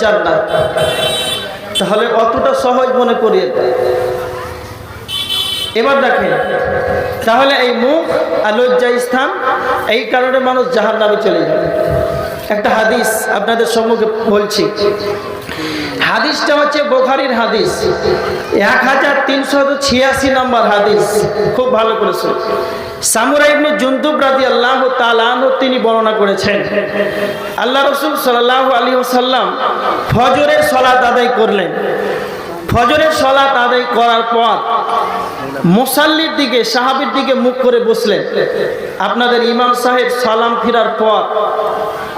জান্নাত। তাহলে অতটা সহজ মনে করিয়ে দেয়। এবার দেখেন, তাহলে এই মুখ আর লজ্জা স্থান, এই কারণে মানুষ জাহান্নামে চলে যাবে। একটা হাদিস আপনাদের সম্মুখে বলছি। হাদিসটা হচ্ছে বুখারীর হাদিস, 1386 নম্বর হাদিস। খুব ভালো করে শুনুন। সামুরা ইবনে জুনদুব রাদিয়াল্লাহু তাআলা আনহু তিনি বর্ণনা করেছেন, আল্লাহ রাসূল সাল্লাল্লাহু আলাইহি ওয়াসাল্লাম ফজরের সালাত আদায় করলেন। ফজরের সালাত আদায় করার পর মুসাল্লির দিকে, সাহাবীর দিকে মুখ করে বসলেন। আপনাদের ইমাম সাহেব সালাম ফিরার পর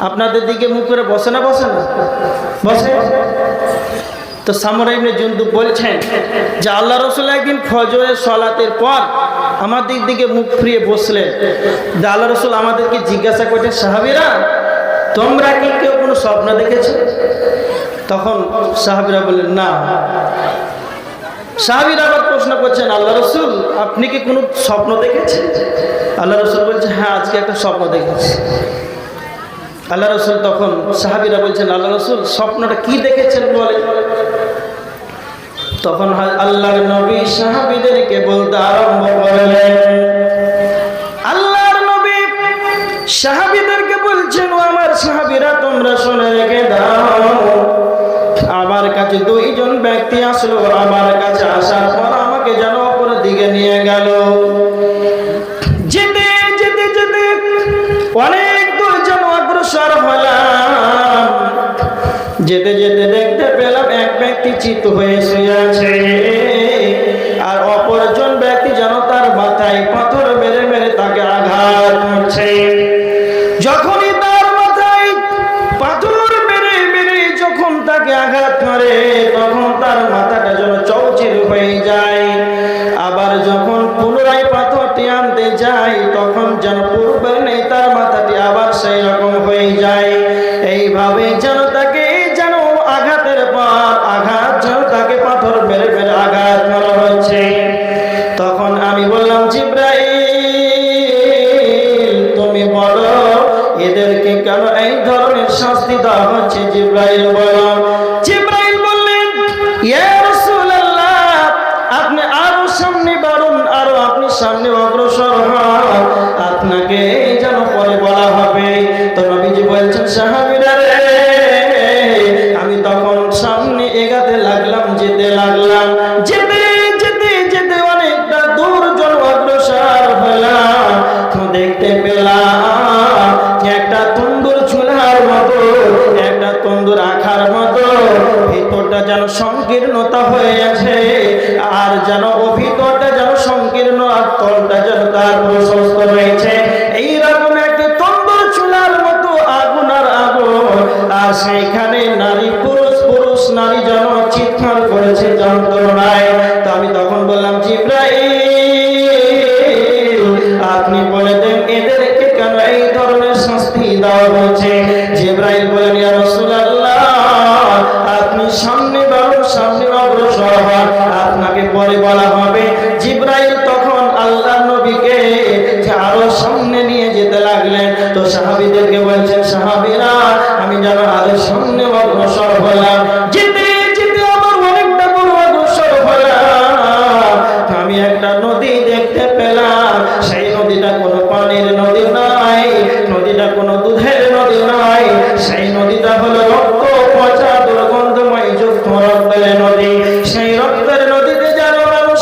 আপনাদের দিকে মুখ করে বসে না? বসে না? বসে। তো সামুরা ইবনে জুনদুব বলছেন যে আল্লাহ রাসূল একদিন ফজরের সালাতের পর আমাদের দিকে মুখ ফিরিয়ে বসলেন। যে আল্লাহ রাসূল আমাদেরকে জিজ্ঞাসা করছেন, সাহাবীরা তোমরা কি কেউ কোনো স্বপ্ন দেখেছো? তখন সাহাবীরা বললেন না। সাহাবীরা আবার প্রশ্ন করছেন, আল্লাহ রাসূল আপনি কি কোনো স্বপ্ন দেখেছেন? আল্লাহ রাসূল বলছেন, হ্যাঁ আজকে একটা স্বপ্ন দেখেছি। আল্লাহ রাসূল তখন সাহাবীরা বলছেন, আল্লাহ রাসূল স্বপ্নটা কি দেখেছেন বলে। তখন আল্লাহর নবী সাহাবীদেরকে বলতে আরম্ভ করলেন। আল্লাহর নবী সাহাবীদেরকে বলছেন, ও আমার সাহাবীরা তোমরা শুনে রেখে দাও, আমার কাছে দুইজন ব্যক্তি আসলো। আমার কাছে আসার পর আমাকে যেন অপর দিকে নিয়ে গেল। যেতে যেতে যেতে অনেক দূর যেন অগ্রসর হলাম। যেতে যেতে দেখতে পেলাম এক ব্যক্তি চিত হয়ে শুয়ে আছে, আর অপরজন ব্যক্তি যেন তার মাথায় পাথর মেরে মেরে তাকে আঘাত করছে। যখনই তার মাথায় পাথর মেরে মেরে যখন তাকে আঘাত করে, তখন তার মাথাটা যেন চৌচির হয়ে যায়। আবার যখন পুনরায় পাথরটি আনতে যায়, তখন যেন পূর্বের নেই, তার মাথাটি আবার সেই রকম হয়ে যায়। এইভাবে যেন তাকে যেন আঘাতের পর আঘাত, যেন তাকে পাথর মেরে মেরে আঘাত করা হচ্ছে। তখন আমি বললাম, জিবরাইল তুমি বলো এদেরকে কেন এই ধরনের শাস্তি দেওয়া হচ্ছে? জিবরাইল বলো। জিবরাইল বললেন, ইয়া রাসূলুল্লাহ আপনি আরো সামনে বাড়ুন, আরো আপনি সামনে অগ্রসর হন, আপনাকে যেন পরে বলা হবে। তো নবীজি বলছেন, সাহাবীরা রে, আমি তখন সামনে এগাতে লাগলাম, যেতে লাগলাম। যেতে যেতে যেতে অনেকটা দূর যেন অগ্রসর হলাম। তো দেখতে পেলাম একটা তন্দুর চুলার মতো, একটা তন্দুর আখার মতো, ভিতরটা যেন সংকীর্ণতা হয়ে আছে, আর যেন ভিতরটা যেন সংকীর্ণ, আর তলটা যেন তার প্রশস্ত রয়েছে। এইরকম একটা তন্দুর চুলার মতো আগুন আর আগুন, আর সেইখানে নারী পুরুষ, পুরুষ নারী যেন চিৎকার করেছে যন্ত্রণায়। তো আমি তখন বললাম, জিবরাইল আপনি বলে দেন এদেরকে কেন এই ধরনের শাস্তি দেওয়া হচ্ছে? জিবরাইল বলেন, ইয়া রাসূলুল্লাহ আপনি সামনে বাড়ুন, সামনে অগ্রসর হন, আপনাকে পরে বলা হবে। জিবরাইল তখন আল্লাহর নবীকে আরো সামনে নিয়ে যেতে লাগলেন। তো সাহাবীদেরকে বলছেন, সাহাবীরা আমি যেন আরো সামনে অগ্রসর হলাম। যেতে যেতে আমার অনেকটা বড় অগ্রসর হলাম। আমি একটা নদী দেখতে পেলাম। সেই নদীটা কোনো পানির নদী নয়, নদীটা কোনো দুধের নদী নয়, সেই নদীটা হলো রক্ত পচা দুর্গন্ধময় যুক্ত রক্তের নদী। সেই রক্তের নদীতে যেন মানুষ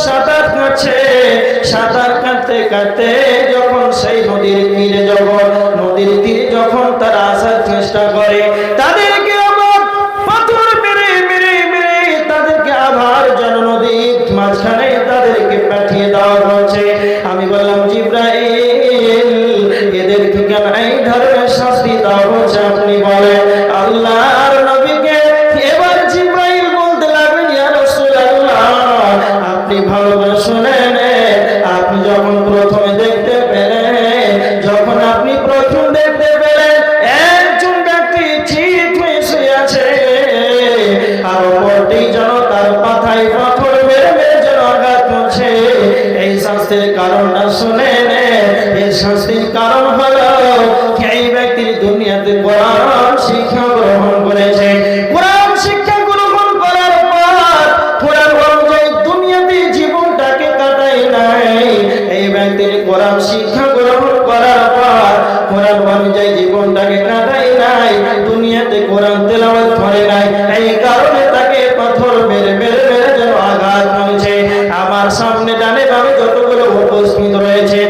করে নাই, এই কারণে তাকে পাথর মেরে মেরে মেরে যেন আঘাত করেছে। আমার সামনে ডানে বামে যতগুলো উপস্থিত রয়েছে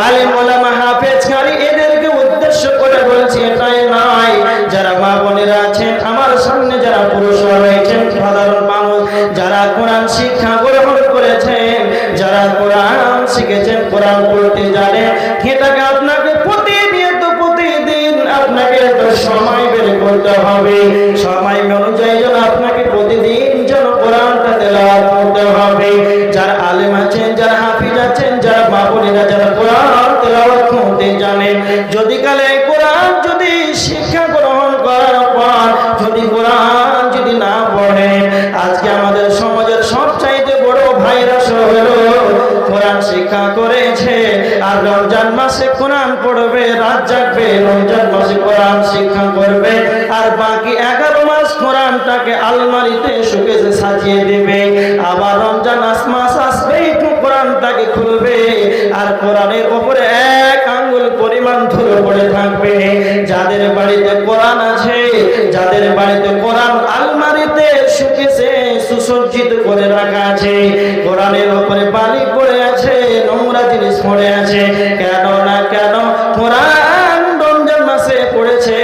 আলেম ওলামা হাফেজ কারি এদেরকে উদ্দেশ্য করে বলছি এটাই নয়, যারা মা বোনেরা আছেন আমার সামনে, যারা পুরুষরা রয়েছেন, সাধারণ মানুষ যারা কোরআন শিক্ষা গ্রহণ করেছেন, যারা কোরআন শিখেছেন, কোরআন পড়তে জানেন, এটাকে আপনাকে প্রতিদিন আপনাকে তো সময় বের করতে হবে। সময় অনুযায়ী যেন আপনাকে প্রতিদিন যেন কোরআনটা তেলাওয়াত করতে হবে। যারা আলেম আছেন, যারা হাফিজ আছেন, যারা মা বোনেরা যারা কোরআন তেলাওয়াত করতে জানেন, যদি কালে কোরআন যদি শিক্ষা গ্রহণ করার পর যদি কোরআন যদি না পড়েন, আজকে আমাদের সমাজের সবচাইতে বড় ভাইরাস হলো কোরআন শিক্ষা করেছে আর রমজান মাসে কোরআন পড়বে, রাত জাগবে, রমজান মাসে কোরআন শিক্ষা করবে, আর বাকি 11 মাস কোরআনটাকে আলমারিতে শোকেসে সাজিয়ে দেবে। আবার রমজান মাস আসবেই কোরআনটাকে খুলবে আর কোরআনের উপরে 1 আঙ্গুল পরিমাণ ধুলো পড়ে থাকবে। যাদের বাড়িতে কোরআন আছে, যাদের বাড়িতে কোরআন আলমারিতে শোকেসে সুসজ্জিত করে রাখা আছে, কোরআনের উপরে বালি পড়ে আছে, নোংরা জিনিস পড়ে আছে, কেন না কেন কোরআন রমজান মাসে পড়েছে,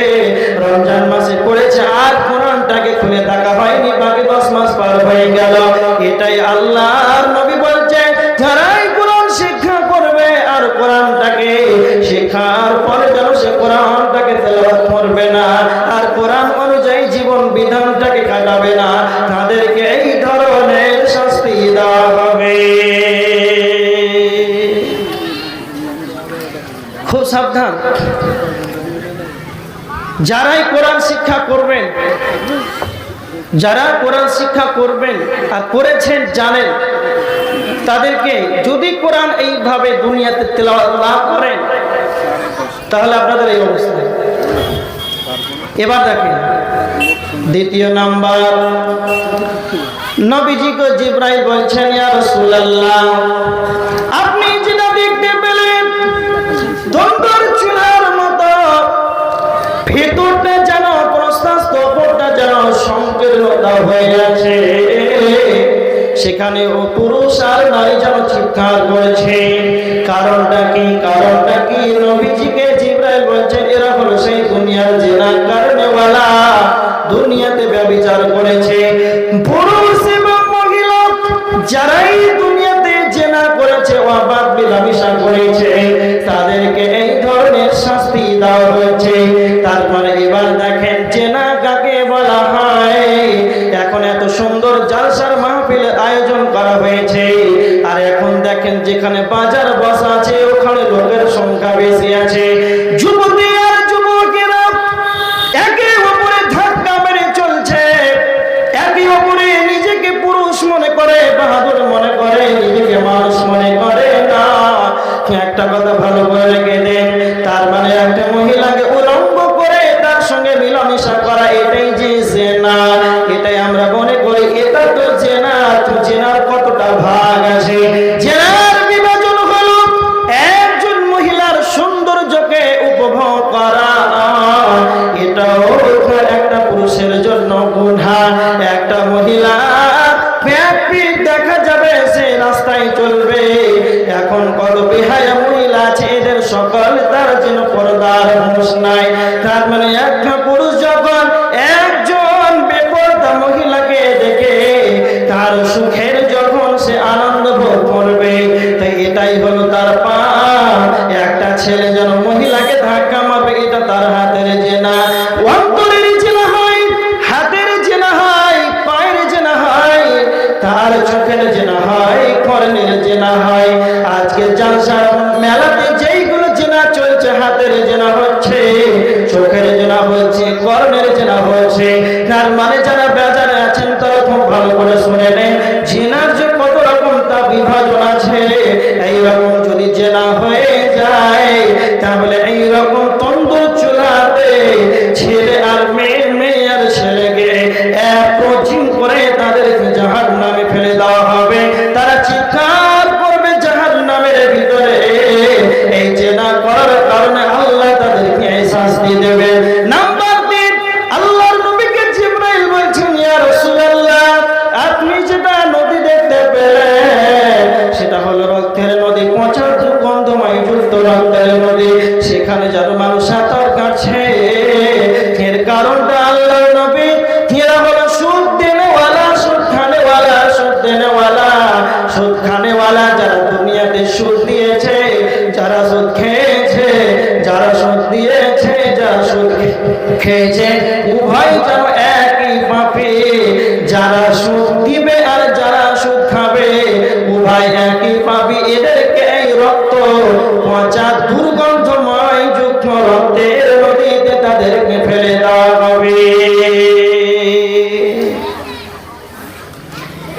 রমজান মাসে পড়েছে আর কোরআনটাকে খুলে দেখা হয়নি, বাকি 10 মাস পার হয়ে গেল। এটাই আল্লাহর নবী বলছে, যারাই কোরআন শিক্ষা করবে আর কোরআনটাকে শিক্ষার পরে যেন সে কোরআনটাকে তেলাওয়াত করবে না আর কোরআন অনুযায়ী জীবন বিধানটাকে কাটাবে না, তাদেরকে এই ধরনের শাস্তি দেওয়া হবে। খুব সাবধান, যারাই কোরআন শিক্ষা করবেন, যারা কোরআন শিক্ষা করবেন আর করেছেন জানেন, তাদেরকে যদি কোরআন এইভাবে দুনিয়াতে তেলাওয়াত না করেন তাহলে আপনাদের এই অবস্থা। এবার দেখেন দ্বিতীয় নাম্বার, নবীজিকে জিবরাইল বলছেন, ইয়া রাসূলুল্লাহ আপনি যেটা দেখতে পেলেন তন্দুর চুলার মতো ভেতরটা যেন প্রস্তাস্ত, ওপরটা যেন সংকীর্ণতা হয়ে আছে, সেখানে ও পুরুষ আর নারী যেন চিৎকার করেছে। কারণটা কি? কারণটা কি? নবীজিকে জিবরাইল বলছেন, এরা হলো সেই দুনিয়ার জিনা কারণেওয়ালা, দুনিয়াতে ব্যভিচার করেছে। পুরুষ এবং মহিলা যারাই দুনিয়াতে জিনা করেছে, অবাধ মেলামেশা করেছে, তাদেরকে এই ধরনের শাস্তি দেওয়া হয়েছে। তারপরে এবার দেখেন জিনা কাকে বলা হয়। এখন এত সুন্দর জালসার মাহফিলের আয়োজন করা হয়েছে, আর এখন দেখেন যেখানে বাজার বসা আছে ওখানে লোকের সংখ্যা বেশি আছে, যুবতী আর যুবকেরা একে অপরে ধাক্কা মেরে চলছে, একে অপরে নিজেকে পুরুষ মনে করে, বাহাদুর মনে করে, নিজেকে মানুষ মনে করে না। একটা কথা ভালো করে রেখে দেন, তার মানে একটা মহিলাকে উলঙ্গ করে তার সঙ্গে মিলামেশা করা, এটাই যে জিনা, এটাই আমরা মনে করি এটা তো জিনা। তো জিনার কতটা ভাগ আছে? জিনার বিভাজন হলো একজন মহিলার সৌন্দর্যকে উপভোগ করা, এটাও একটা পুরুষের জন্য গুনাহ। একটা মহিলা পেট দেখা যাবে, সে রাস্তায় চলবে, এখন কত বেহায়া মহিলা আছে, এদের সকল তার যেন পর্দার হুঁশ নাই। তার মানে একটা পুরুষ যখন একজন বেপরদা মহিলাকে দেখে তার সুখের যখন সে আনন্দ ভোগ করবে, তাই এটাই হলো তার পাপ। একটা ছেলে যেন মহিলাকে ধাক্কা মারবে, এটা তার হাতের জেনা। অন্তরের জেনা হয়, হাতের জেনা হয়, পায়ের জেনা হয়, তার চোখের জেনা হয়, কর্ণের জেনা হয়। আজকে জালসার মেলাতে যেইগুলো জেনা চলছে, হাতের জেনা হচ্ছে, চোখের জেনা হচ্ছে, কর্ণের জেনা হচ্ছে। তার মানে যারা বাজারে আছেন তারা খুব ভালো করে শুনে নেন, জেনার যে কত রকম তা বিভাজন আছে। এইরকম যদি জেনা হয়ে যায় তাহলে এইরকম তন্দুর চুলাতে ছেলে আর মেয়ে, মেয়ে আর ছেলেকে একজিং করে তাদেরকে জাহান্নামে ফেলে দেওয়া হবে। তারা চিৎকার করবে জাহান্নামের ভিতরে। এই জেনা করার কারণে আল্লাহ তাদেরকে শাস্তি দেবে। নাম্বার 3, আল্লাহর নবীকে জিবরাইল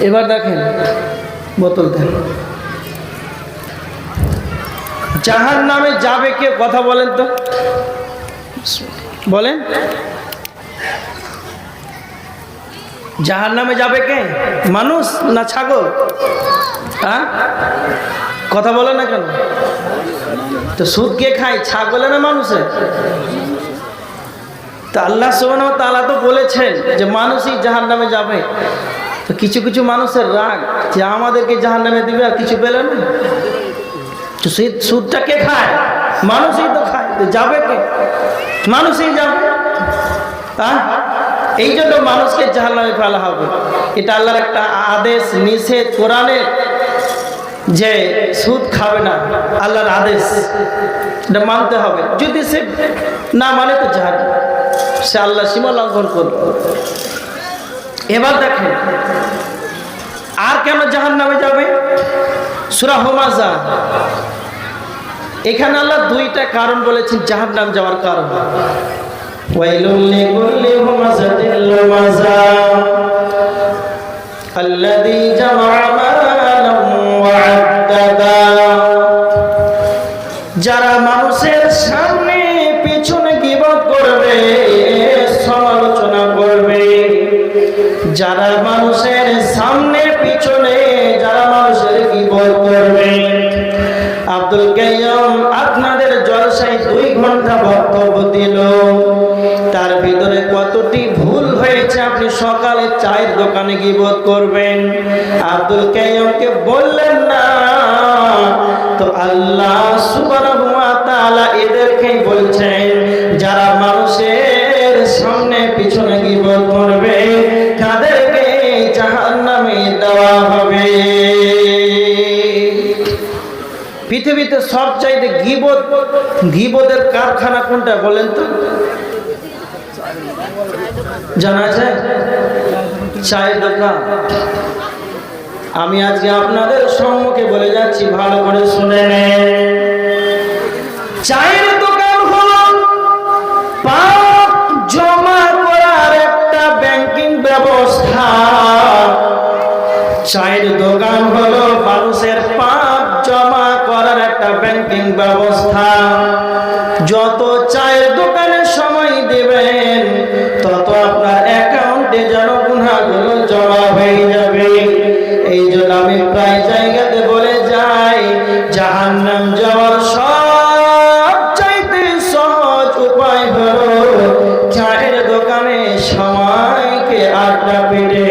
এবার দেখেন, বোতল দেন। জাহান্নামে যাবে কে? কথা বলেন তো, বলেন। জাহান্নামে যাবে কে? মানুষ না ছাগল? হ্যাঁ, কথা বলে না কেন? তো সুদ কে খায়, ছাগলে না মানুষে? তা আল্লাহ সুবহানাহু ওয়া তাআলা তো বলেছেন যে মানুষই জাহান্নামে যাবে। তো কিছু কিছু মানুষের রাগ যে আমাদেরকে জাহান্নামে দিবে, আর কিছু পেলে না। তো সুদটা কে খায়? মানুষই তো খায়। তো যাবে কে? মানুষই যাবে। হ্যাঁ, এই জন্য মানুষকে জাহান্নামে ফেলা হবে। এটা আল্লাহর একটা আদেশ, নিষেধ কোরআনে, যে সুদ খাবে না, আল্লাহর আদেশ, এটা মানতে হবে। যদি সে না মানে তো জাহান্নাম, সে আল্লাহ সীমা লঙ্ঘন করবে। এবার দেখেন আর কেন জাহান্নামে যাবে। সূরা হুমাযা, এখানে আল্লাহ দুইটা কারণ বলেছেন জাহান্নাম যাওয়ার কারণ। ওয়াইলুল লিকুল্লি হুমাযাতিল লুমাযা আল্লাযী জামা'a মালান ওয়া আদ্দাদা। যারা মানুষের সামনে পিছনে গীবত করবে, সমালোচনা করবে, যারা মানুষের সামনে পিছনে যারা মানুষের গীবত করবে। আব্দুল কাইয়্যুম আপনাদের জলসায় 2 ঘন্টা বক্তব্য দিল, তার ভিতরে কতটি ভুল হয়েছে। আপনি সকালে চায়ের দোকানে গীবত করবেন, আব্দুল কাইয়্যুমকে বললেন না। তো আল্লাহ সুবহানাহু ওয়া তাআলা এদেরকেই বলছেন, যারা মানুষের সামনে পিছনে গীবত করবে তাদেরকে জাহান্নামে দেওয়া হবে। পৃথিবীতে সবচাইতে গীবতের কারখানা কোনটা বলেন তো? জানা যায়? চায়ের দোকান। আমি আজকে আপনাদের সম্মুখে বলে যাচ্ছি, ভালো করে শুনে নেন। চায়ের দোকান হলো পাপ জমা করার একটা ব্যাংকিং ব্যবস্থা। চায়ের দোকান হলো মানুষের পাপ জমা করার একটা ব্যাংকিং ব্যবস্থা। যত চায়ের দোকানে সময় দেবেন, তত আপনার অ্যাকাউন্টে যেন গুনাহগুলো জমা হয়ে যাবে। এই জন্য আমি প্রায় জায়গাতে বলে যাই, জাহান্নাম যাওয়ার সবচাইতে সহজ উপায় হলো চায়ের দোকানে সময়কে আড্ডা পেটে।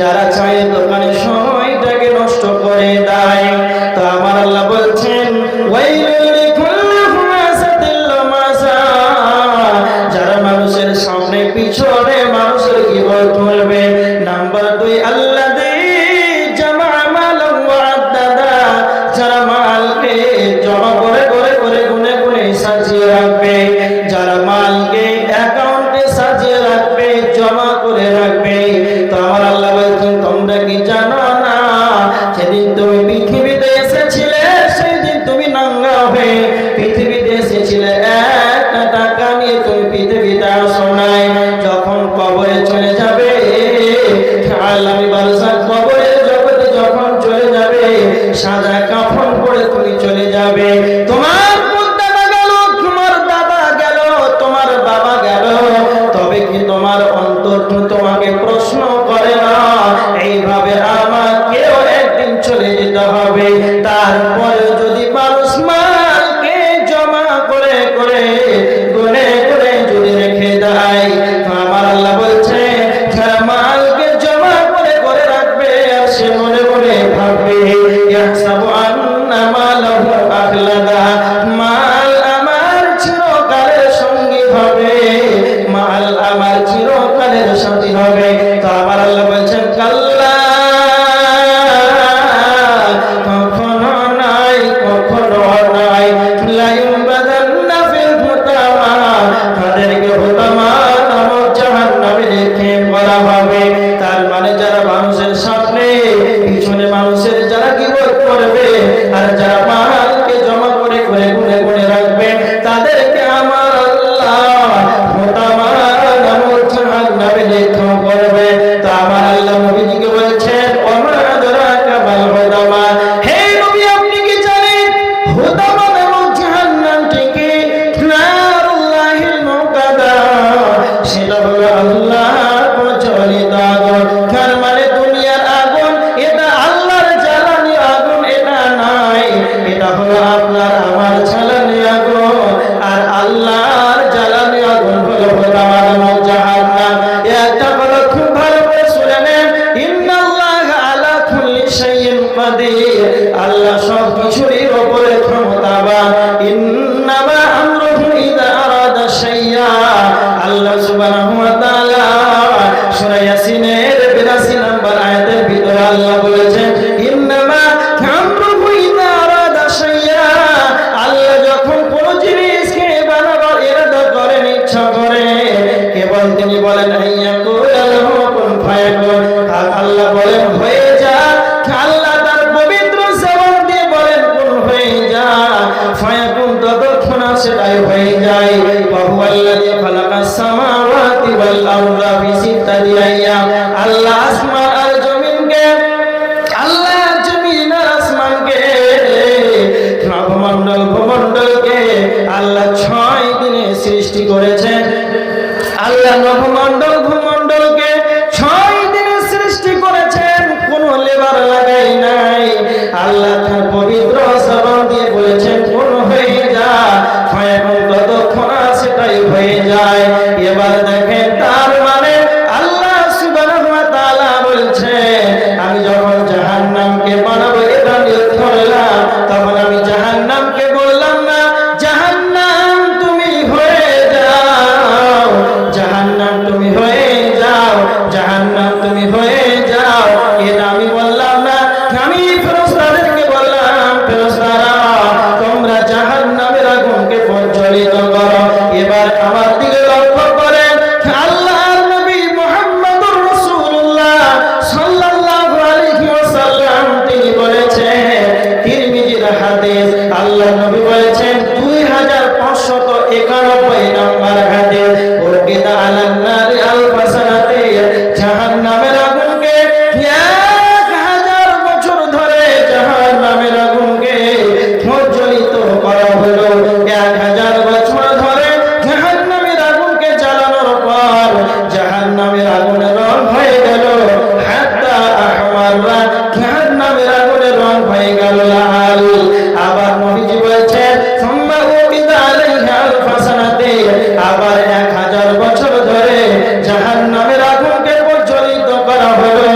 যারা চায়ের দোকানে সময়টাকে নষ্ট করে দেয়, তো আমার আল্লাহ বলছেন ওয়াইলুল লিকুল্লি হুমাযাতিল লুমাযা। যারা মানুষের সামনে পিছনে মানুষের গীবত করবে। নাম্বার 2, আল্লাযী জামা'a মালান ওয়া আদ্দাদা। যারা মালকে জমা করে করে করে গুনে গুনে সাজিয়ে রাখবে, যারা মালকে অ্যাকাউন্টে সাজিয়ে রাখবে, জমা করে রাখবে। তো আমার আল্লাহ বলছেন, তোমরা কি জানো না সেদিন তুমি পৃথিবীতে এসেছিলে, সেদিন তুমি নাঙ্গা হয়ে পৃথিবীতে এসেছিলে, 1 টাকা নিয়ে তুমি পৃথিবীতে আসো নাই। যখন কবরে চলে যাবে, আলামী বারজাখ কবরের জগতে যখন চলে যাবে, সাদা কাফন পরে তুমি চলে যাবে। তোমার দাদা গেল, তোমার দাদা গেল, তোমার বাবা গেল, তবে কি তোমার অন্তর তোমাকে প্রশ্ন করে না? এইভাবে আমাকেও একদিন চলে যেতে হবে। তারপরে যদি মানুষ মালকে জমা করে করে গুনে গুনে যদি রেখে দেয়, তো আমার আল্লাহ বলছে, যারা মালকে জমা করে করে রাখবে, আর সে মনে মনে ভাববে ইয়াহসাবু আন্না মালাহু আখলাদা, মাল আমার চিরকালের সঙ্গী হবে, মাল আমার চিরকালের সাথী হবে। তো আমার আল্লাহ বলছেন, কাল্লা, কখনো নাই, কখনো নাই, লা ইউবাদান্না ফিল হুতামা। তাদেরকে হুতামা নামক জাহান্নামে রেখে করা হবে। তার মানে যারা মানুষের সামনে পিছনে মানুষের যারা গীবত করবে, আর যারা মালকে জমা করে করে গুনে গুনে রাখবে, তাদেরকে আমার আল্লাহ হুতামা নামক জাহান্নামে রেখে করবে। তো আমার আল্লাহ নবীজিকে বলছেন, ও নভমণ্ডল ভূমণ্ডলকে 6 দিনে সৃষ্টি করেছেন, কোনো লেবার লাগাই নাই। আল্লাহ তার পবিত্র জবান দিয়ে বলেছেন কোন হয়ে যা, এখন ততক্ষণ সেটাই হয়ে যায়। এবার দেখেন, তার মানে আল্লাহ সুবহানাহু ওয়া তাআলা বলছে আমি যখন জাহান্নামকে বানাবো এটা নিয়ত করলাম, তখন আমি জাহান্নামকে বললাম না জাহান্নাম তুমি হয়ে যাও, জাহান্নাম তুমি হয়ে যাও, জাহান্নাম তুমি হয়ে যাও, এটা আমি বললাম না। আমি ফেরেশতাদেরকে বললাম ফেরেশতারা তোমরা জাহান্নামের আগুনকে প্রজ্বলিত করো। এবার আমার দিকে লক্ষ্য করেন, আল্লাহর নবী মুহাম্মদুর রাসূলুল্লাহ সাল্লাল্লাহু আলাইহি ওয়াসাল্লাম তিনি বলেছেন, তিরমিজির হাদিস, আল্লাহর নবী বলেছেন 2591 নম্বর হাদিস, উরকিদা আলান নারি আলফা সানাতি, জাহান্নামের আগুনকে 1000 বছর ধরে জাহান্নামের আগুনকে প্রজ্বলিত করা হলো। 1000 বছর ধরে জাহান্নামের আগুনকে জ্বালানোর পর জাহান্নামের আগুনের রং হয়ে গেল হাত্তা আহমাররা, জাহান্নামের আগুনের রং হয়ে গেল লাল। আবার নবীজি বলেছেন সুম্মা উকিদা আলাইহা আলফা সানাতি, আবার 1000 বছর ধরে জাহান্নামের আগুনকে প্রজ্বলিত করা হলো,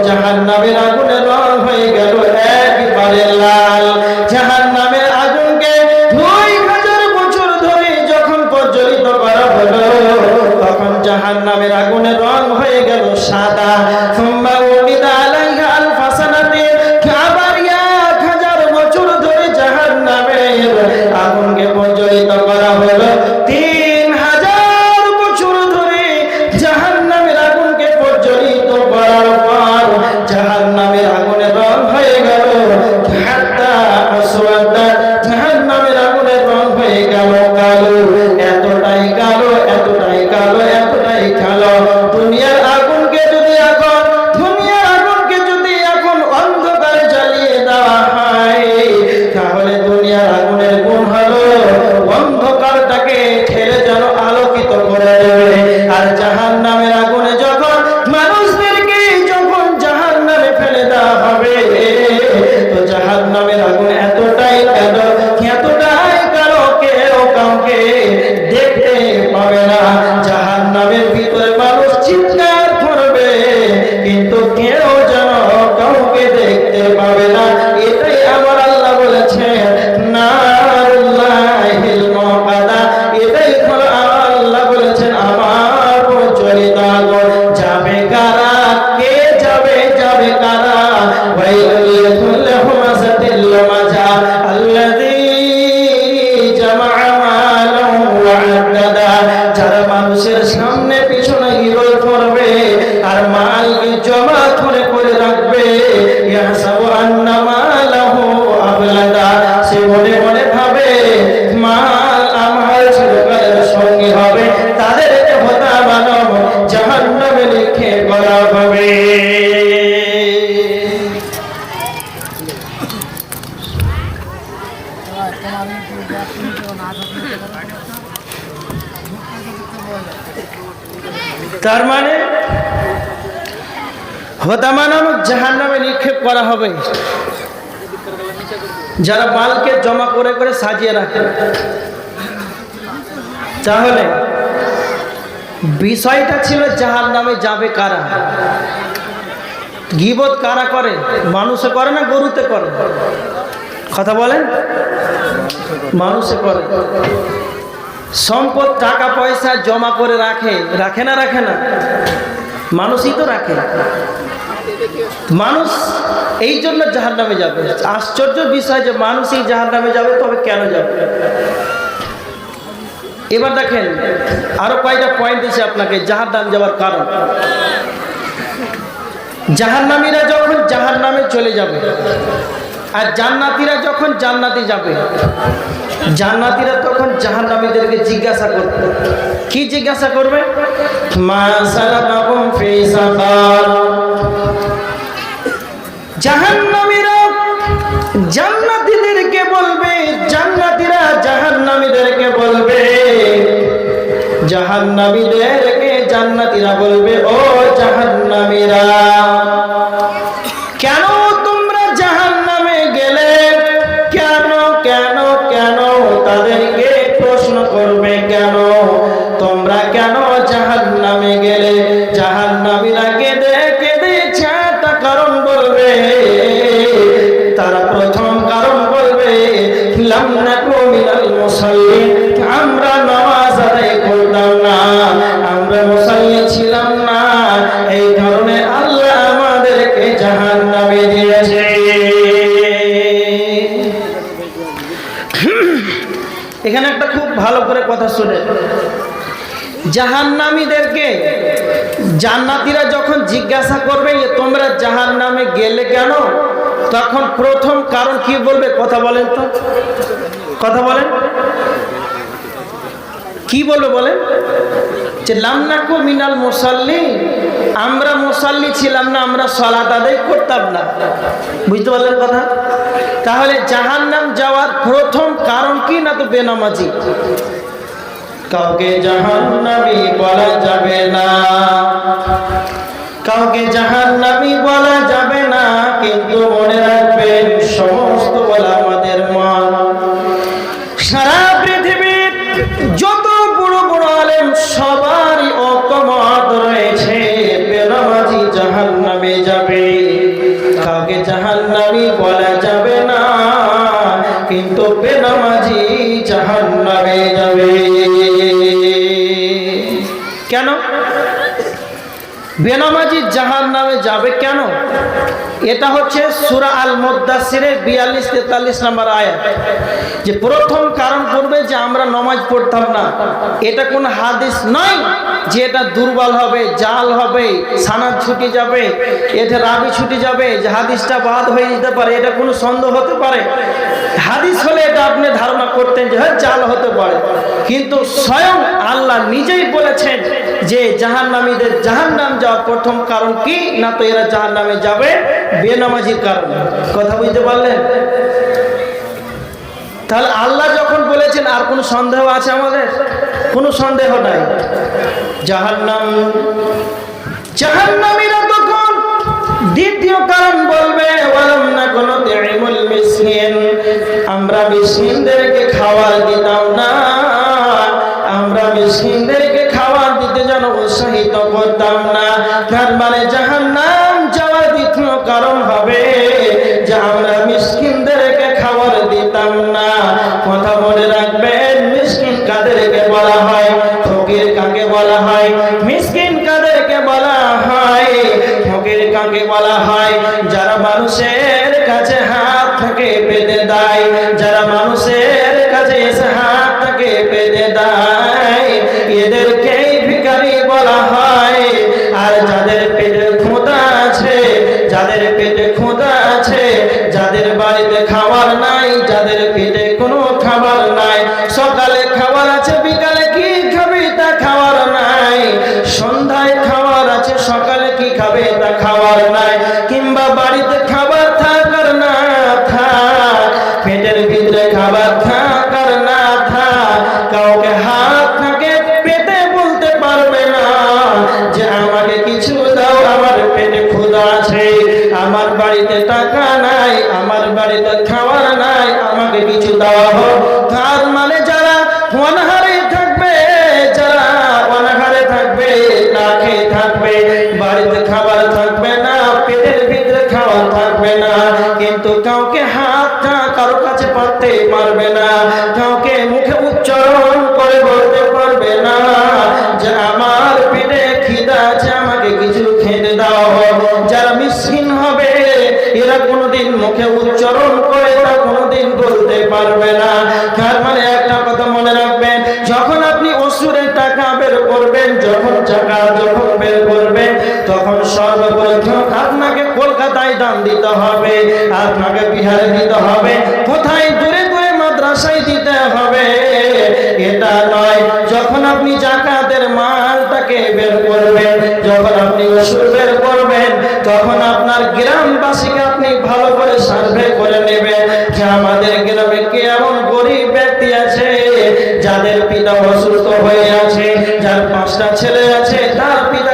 জাহান্নামের আগুনের রং হয়ে গেল একেবারে লাল। জাহান্নামের আগুনকে 2000 বছর ধরে যখন প্রজ্বলিত করা হলো, তখন জাহান্নামের আগুনের রং হয়ে গেল সাদা। সুম্মা উকিদা আলাইহা আলফা সানাতি, আবার 1000 বছর ধরে জাহান্নামের আগুনকে প্রজ্বলিত করা হলো। 3000 বছর ধরে জাহান্নামের আগুনকে প্রজ্বলিত করার পর জাহান্নামের আগুনের রং হয়ে গেল হাত্তা আসওয়াদা, জাহান্নামের আগুনের রং হয়ে গেল কালো। এতটাই কালো, এতটাই কালো, এতটাই কালো। দুনিয়ার আগুনকে যদি এখন অন্ধকারে জ্বালিয়ে দেওয়া হয়, তাহলে দুনিয়ার আগুনের গুণ হলো অন্ধকারটাকে ঠেলে যেন আলোকিত করে দেবে। আর জাহান্নামের আগুনে যখন মানুষদেরকে জাহান্নামে ফেলে দেওয়া হবে, তো জাহান্নামের আগুন এতটাই কালো, এতটাই কালো, কেউ কাউকে দেখতে পাবে না। জাহান্নামের ভিতরে মানুষ চিৎকার করবে, কিন্তু কেউ যেন কাউকে দেখতে পাবে না। এটাই আমার আল্লাহ বলেছেন নারুল্লাহিল মুকাদা, এটাই হলো আল্লাহ বলেছেন আমার প্রজ্বলিত আগুন। যাবে কারা, কে যাবে, যাবে কারা? ওয়াইলুল লিকুল্লি হুমাযাতিল লুমাযা আল্লাযী জামাআ মালান ওয়া আদ্দাদা, যারা মানুষের সামনে পিছনে গিবত করবে আর মালকে জমা করে করে রাখবে। ইয়াহসাবু আন্না মালাহু আবলাদা, সে মনে মনে ভাবে মাল আমার চিরকালের সঙ্গী হবে, তাদেরকে হত্যা বানাব, জাহান্নামে লিখে করা হবে। তার মানে হত্যা বানানো, জাহান্নামে নিক্ষেপ করা হবে। যারা মালকে জমা করে করে সাজিয়ে রাখে, তাহলে বিষয়টা ছিল জাহান্নামে যাবে কারা। গীবত কারা করে? মানুষে করে না গরুতে করে? কথা বলেন, মানুষে করে। সম্পদ টাকা পয়সা জমা করে রাখে, রাখে না? রাখে না? মানুষই তো রাখে। মানুষ এই জন্য জাহান্নামে যাবে। আশ্চর্য বিষয় যে মানুষই জাহান্নামে যাবে, তবে কেন যাবে? এবার দেখেন আরো কয়টা পয়েন্ট দিচ্ছে আপনাকে জাহান্নামে যাওয়ার কারণ। জাহান্নামীরা যখন জাহান্নামে চলে যাবে আর জান্নাতীরা যখন জান্নাতে যাবে, জান্নাতীরা তখন জাহান্নামীদেরকে জিজ্ঞাসা করবে। কি জিজ্ঞাসা করবে? মা সালাকাকুম ফি সাকার। জাহান্নামীরা জান্নাতীদেরকে বলবে, জান্নাতীরা জাহান্নামীদেরকে বলবে, জাহান্নামীদেরকে জান্নাতীরা বলবে, ও জাহান্নামীরা, কেন তোমরা জাহান্নামে গেলে? কেন কেন কেন? তাদেরকে প্রশ্ন করবে, কেন তোমরা কেন জাহান্নামে গেলে? জাহান্নামীরা কেঁদে কেঁদে একটা কারণ বলবে। তারা প্রথম কারণ বলবে, লাম নাকু মিনাল মুসাল্লিন, আমরা নামাজ আদায় করতাম না, আমরা মুসাল্লি ছিলাম না, এই কারণে আল্লাহ আমাদেরকে জাহান্নামে দিয়েছে। এখানে একটা খুব ভালো করে কথা শুনে, জাহান্নামীদেরকে জান্নাতীরা যখন জিজ্ঞাসা করবে যে তোমরা জাহান্নামে গেলে কেন, তখন প্রথম কারণ কি বলবে? কথা বলেন তো, কথা বলেন, কি বলবে বলেন? যে লাম নাকু মিনাল মুসাল্লিন, আমরা মুসাল্লি ছিলাম না, আমরা সালাত আদায় করতাম না। বুঝতে পারলেন কথা? তাহলে জাহান্নাম যাওয়ার প্রথম কারণ কি? না তো বেনামাজি। কাউকে জাহান্নামী বলা যাবে না, কাউকে জাহান্নামী বলা যাবে না, কিন্তু মনে রাখবেন সমস্ত বলা আমাদের মন। সারা পৃথিবীর যত বড় বড় আলেম সবারই ঐকমত রয়েছে, বেনামাজি জাহান্নামে যাবে। কাউকে জাহান্নামী বলা যাবে না, কিন্তু বেনামাজি জাহান্নামে যাবে। কেন বেনামাজি জাহান্নামে যাবে? কেন? এটা হচ্ছে সূরা আল মুদ্দাসসিরের 42-43 নম্বর আয়াত। যে প্রথম কারণ করবে যে আমরা নামাজ পড়তাম না, এটা কোন হাদিস নয় যে এটা দুর্বল হবে, জাল হবে, সানাদ ছুটে যাবে, এটা রাবি ছুটে যাবে, যে হাদিসটা বাদ হয়ে যেতে পারে, এটা কোনো সন্দেহ হতে পারে। হাদিস হলে এটা আপনি ধারণা করতেন যে হ্যাঁ জাল হতে পারে, কিন্তু স্বয়ং আল্লাহ নিজেই বলেছেন যে জাহান্নামীদের জাহান্নাম যাওয়ার প্রথম কারণ কি? না তো এরা জাহান্নামে যাবে বেনামাজির কারণে। কথা বুঝতে পারলেন? তাহলে আল্লাহ যখন বলেছেন, আর কোনো সন্দেহ আছে আমাদের? কোনো সন্দেহ নাই। জাহান্নামীরা তখন দ্বিতীয় কারণ বলবে, ওয়ালাম নাকুনু তু'ইমুল মিসকিন, আমরা মিসকিনদেরকে খাবার দিতাম না, আমরা মিসকিনদেরকে খাবার দিতে যেন উৎসাহিত করতাম না। তার মানে জাহান্নাম যাওয়ার দ্বিতীয় কারণ হবে যে আমরা মিসকিনদেরকে খাবার দিতাম না। কথা মনে রাখবেন, মিসকিন কাদেরকে বলা হয়? ফকির কাকে বলা হয়? মিসকিন কাদেরকে বলা হয়? ফকির কাকে বলা হয়? যারা মানুষের কাছে হাত থেকে পেতে দেয়, যারা মানুষের কাছে এসে হাত থেকে পেতে দেয়, এদেরকেই ভিখারি বলা হয়। আর যাদের পেটে ক্ষুধা আছে, যাদের পেটে ক্ষুধা আছে, যাদের বাড়িতে খাবার নাই, যাদের পেটে কোনো খাবার নাই, সকালে খাবার আছে, বিকালে কি খাবে তা খাবার নাই, সন্ধ্যায় খাবার আছে, সকালে কি খাবে তা খাবার নাই, কিংবা বাড়িতে খাবার থাক আর না থাক, পেটের ভিতরে খাবার থাক আর না থাক, কাউকে হাত থাকে পেটে বলতে পারবে না যে আমাকে কিছু দাও, আমার পেটে ক্ষুধা আছে, আমার বাড়িতে টাকা নাই, আমার বাড়িতে খাবার নাই, আমাকে কিছু দেওয়া হোক। তার মানে যারা অনাহারে থাকবে, যারা অনাহারে থাকবে, না খেয়ে থাকবে, বাড়িতে খাবার থাকবে না, পেটের ভিতরে খাবার থাকবে না, কিন্তু কাউকে হাতটা কারো কাছে পারতে পারবে না, কাউকে মুখে উচ্চারণ করে বলতে পারবে না যে আমার পেটে খিদা আছে, আমাকে কিছু খেতে দাও। যারা মিসকিন হবে এরা কোনোদিন মুখে উচ্চারণ করে তা কোনোদিন বলতে পারবে না। তার মানে একটা কথা মনে রাখবেন, যখন আপনি ওষুধের টাকা বের করবেন, যখন টাকা যখন বের করবেন, তখন সর্বপ্রথম আপনাকে কলকাতায় দান দিতে হবে, আপনাকে বিহারে দিতে হবে, কোথায় দূরে দূরে মাদ্রাসায় দিতে হবে, এটা নয়। যখন আপনি জাকাতের মালটাকে বের করবেন, যখন আপনি ওষুধ বের করবেন, তখন আপনার গ্রামবাসীকে আপনি ভালো করে সার্ভে করে নেবেন যে আমাদের গ্রামে কে এমন গরিব ব্যক্তি আছে যাদের পিতা অসুস্থ হয়ে আছে, যার 5টা ছেলে আছে, তার পিতা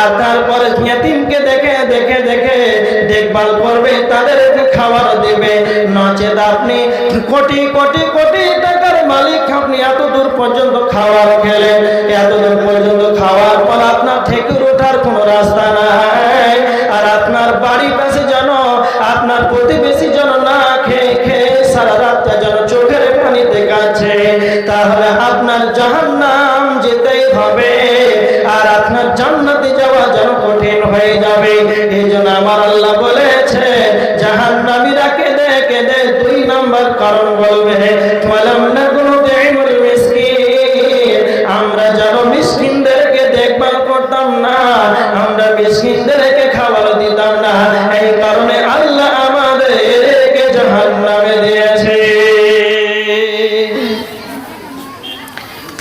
আর তারপরে ইয়াতিমকে দেখে দেখে দেখে দেখভাল করবে, তাদেরকে খাবার দেবে। নচেত আপনি কোটি কোটি কোটি টাকার মালিক, আপনি এত দূর পর্যন্ত খাবার খেলেন, এত দূর পর্যন্ত খাওয়ার পর আপনার ঠেকুর ওঠার কোনো রাস্তা নাই, আর আপনার বাড়ির পাশে যেন আপনার প্রতিবেশী যেন না খেয়ে খেয়ে সারা রাতটা যেন চোখের পানিতে কাছে, তাহলে আপনার জাহান্নাম যেতেই হবে, আর আপনার জান্নাতে যাওয়া যেন কঠিন হয়ে যাবে। এই জন্য আমার আল্লাহ বলেছে জাহান্নামীরা কেঁদে কেঁদে 2 নম্বর কারণ বলবে, ওয়ালাম নাকুনু তু'ইমুল মিসকিন, আমরা যেন মিসকিনদেরকে দেখভাল করতাম না, আমরা মিসকিনদেরকে খাবার দিতাম না, এই কারণে আল্লাহ আমাদেরকে জাহান্নামে দিয়েছে।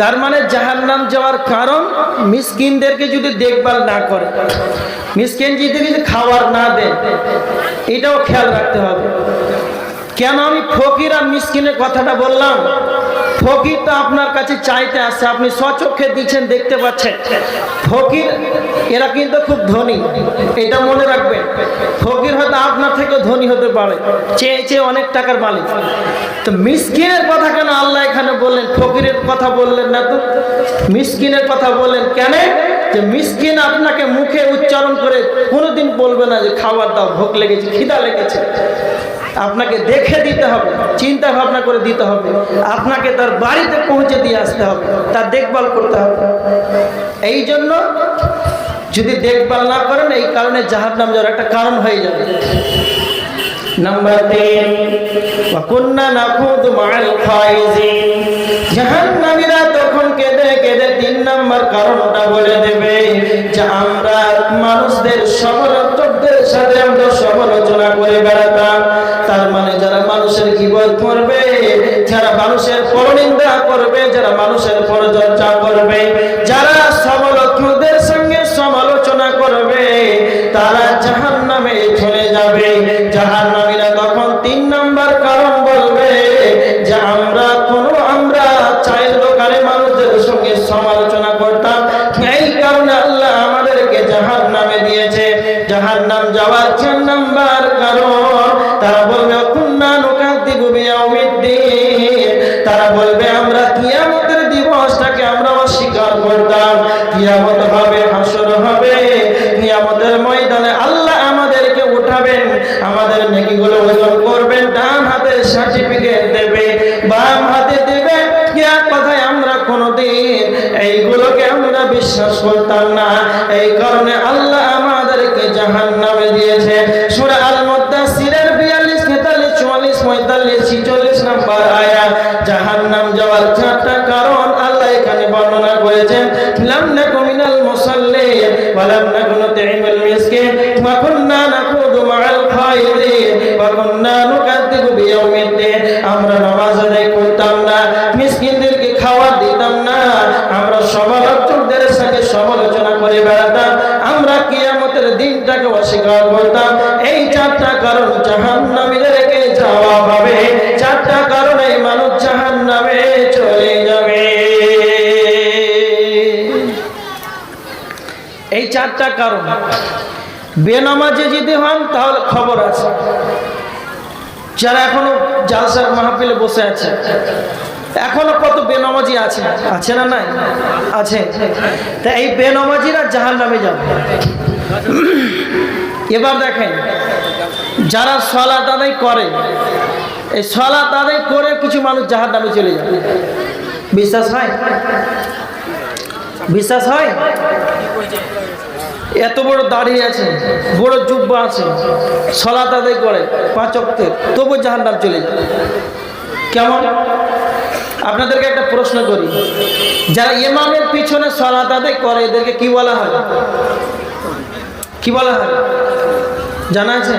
তার মানে জাহান্নাম যাওয়ার কারণ মিসকিনদেরকে যদি দেখভাল না করে, মিসকিন যদি খাবার না দেয়, এটাও খেয়াল রাখতে হবে। কেন আমি ফকির আর মিসকিনের কথাটা বললাম? ফকির তো আপনার কাছে চাইতে আসছে, আপনি স্বচক্ষে দিচ্ছেন, দেখতে পাচ্ছেন। ফকির এরা কিন্তু খুব ধনী, এটা মনে রাখবেন। ফকির হয়তো আপনার থেকে ধনী হতে পারে, চেয়ে চেয়ে অনেক টাকার মালিক। তো মিসকিনের কথা কেন আল্লাহ এখানে বললেন, ফকিরের কথা বললেন না? তো মিসকিনের কথা বললেন কেন? যে মিসকিন আপনাকে মুখে উচ্চারণ করে কোনোদিন বলবে না যে খাবার দাও, ভোগ লেগেছে, খিদা লেগেছে। আপনাকে দেখে দিতে হবে, চিন্তা ভাবনা করে দিতে হবে, আপনাকে তার বাড়িতে পৌঁছে দিয়ে আসতে হবে, তার দেখভাল করতে হবে। এই জন্য যদি দেখভাল না করেন, এই কারণে জাহান্নাম যাওয়ার একটা কারণ হয়ে যাবে। নাম্বার 3, ওয়া কুন্না নাখুদু মা'আল খাইজিন, জাহান্নামীরা তখন কেঁদে কেঁদে 3 নম্বর কারণটা বলে দেবে যে আমরা মানুষদের সমালোচকদের সাথে আমরা সমালোচনা করে বেড়াতাম। তার মানে যারা মানুষের গীবত করবে, যারা মানুষের পরনিন্দা করবে, যারা মানুষের পরচর্চা করবে, যারা সমালোচকদের সঙ্গে সমালোচনা করবে, তারা জাহান্নামে চলে যাবে। জাহান্নামীরা তখন 3 নম্বর কারণ বলবে যে আমরা চায়ের দোকানে মানুষদের সঙ্গে সমালোচনা করতাম, এই কারণে আল্লাহ আমাদেরকে জাহান্নামে দিয়েছে। জাহান্নাম যাওয়ার 4 নম্বর কারণ, তারা বলবে কুন্না নুকাযযিবু বিয়াউমিদ্দিন, তারা বলবে আমরা কিয়ামতের দিবসটাকে আমরা অস্বীকার করতাম। কিয়ামত হবে, হাসর হবে, কিয়ামতের ময়দানে আল্লাহ আমাদেরকে উঠাবেন, আমাদের নেকিগুলো ওজন করবেন, ডান হাতে সার্টিফিকেট দেবে, বাম হাতে দেবে। এক কথায় আমরা কোনোদিন এইগুলোকে আমরা বিশ্বাস করতাম না, এই কারণে আল্লাহ আমাদেরকে জাহান্নামে দিয়েছে। সূরা আল মুদ্দাসসিরের 42, 43, 44, 45, 46 নম্বর আয়াত জাহান্নাম যাওয়ার 4টা কারণ আল্লাহ এখানে বর্ণনা করেছেন। লাম নাকু মিনাল মুসাল্লিন ওয়া লাম নাকু নুতঈমুল মিসকিন ওয়া কুন্না নাখুদু মা'আল খাইদিন ওয়া কুন্না নুকাযযিবু বিয়াউমিদ্দিন, আমরা নামাজ আদায় করতাম না, মিসকিনদেরকে খাবার দিতাম না, আমরা সমালোচকদের সাথে সমালোচনা করে বেড়াতাম, আমরা কিয়ামতের দিনটাকে অস্বীকার করতাম। এই 4টা কারণ জাহান্নামীদেরকে যাওয়া হবে, 4টা কারণে মানুষ জাহান্নামে চলে যাবে। এই 4টা কারণ। বেনামাজি যদি হন তাহলে খবর আছে, যারা এখনো জালসার মাহফিলে বসে আছে, এখনো কত বেনামাজি আছে, আছে না? নাই আছে। তা এই বেনামাজিরা জাহান্নামে যাবে। এবার দেখেন, যারা সালাত আদায় করে, এই সালাত আদায় করে কিছু মানুষ জাহান্নামে চলে যাবে। বিশ্বাস হয়? বিশ্বাস হয়? এত বড় দাড়ি আছে, বড় জুব্বা আছে, সালাত আদায় করে 5 ওয়াক্ত, তবু জাহান্নাম চলে যায়। কেমন? আপনাদেরকে একটা প্রশ্ন করি, যারা ইমামের পিছনে সালাত আদায় করে এদেরকে কি বলা হয়? কি বলা হয় জানা আছে?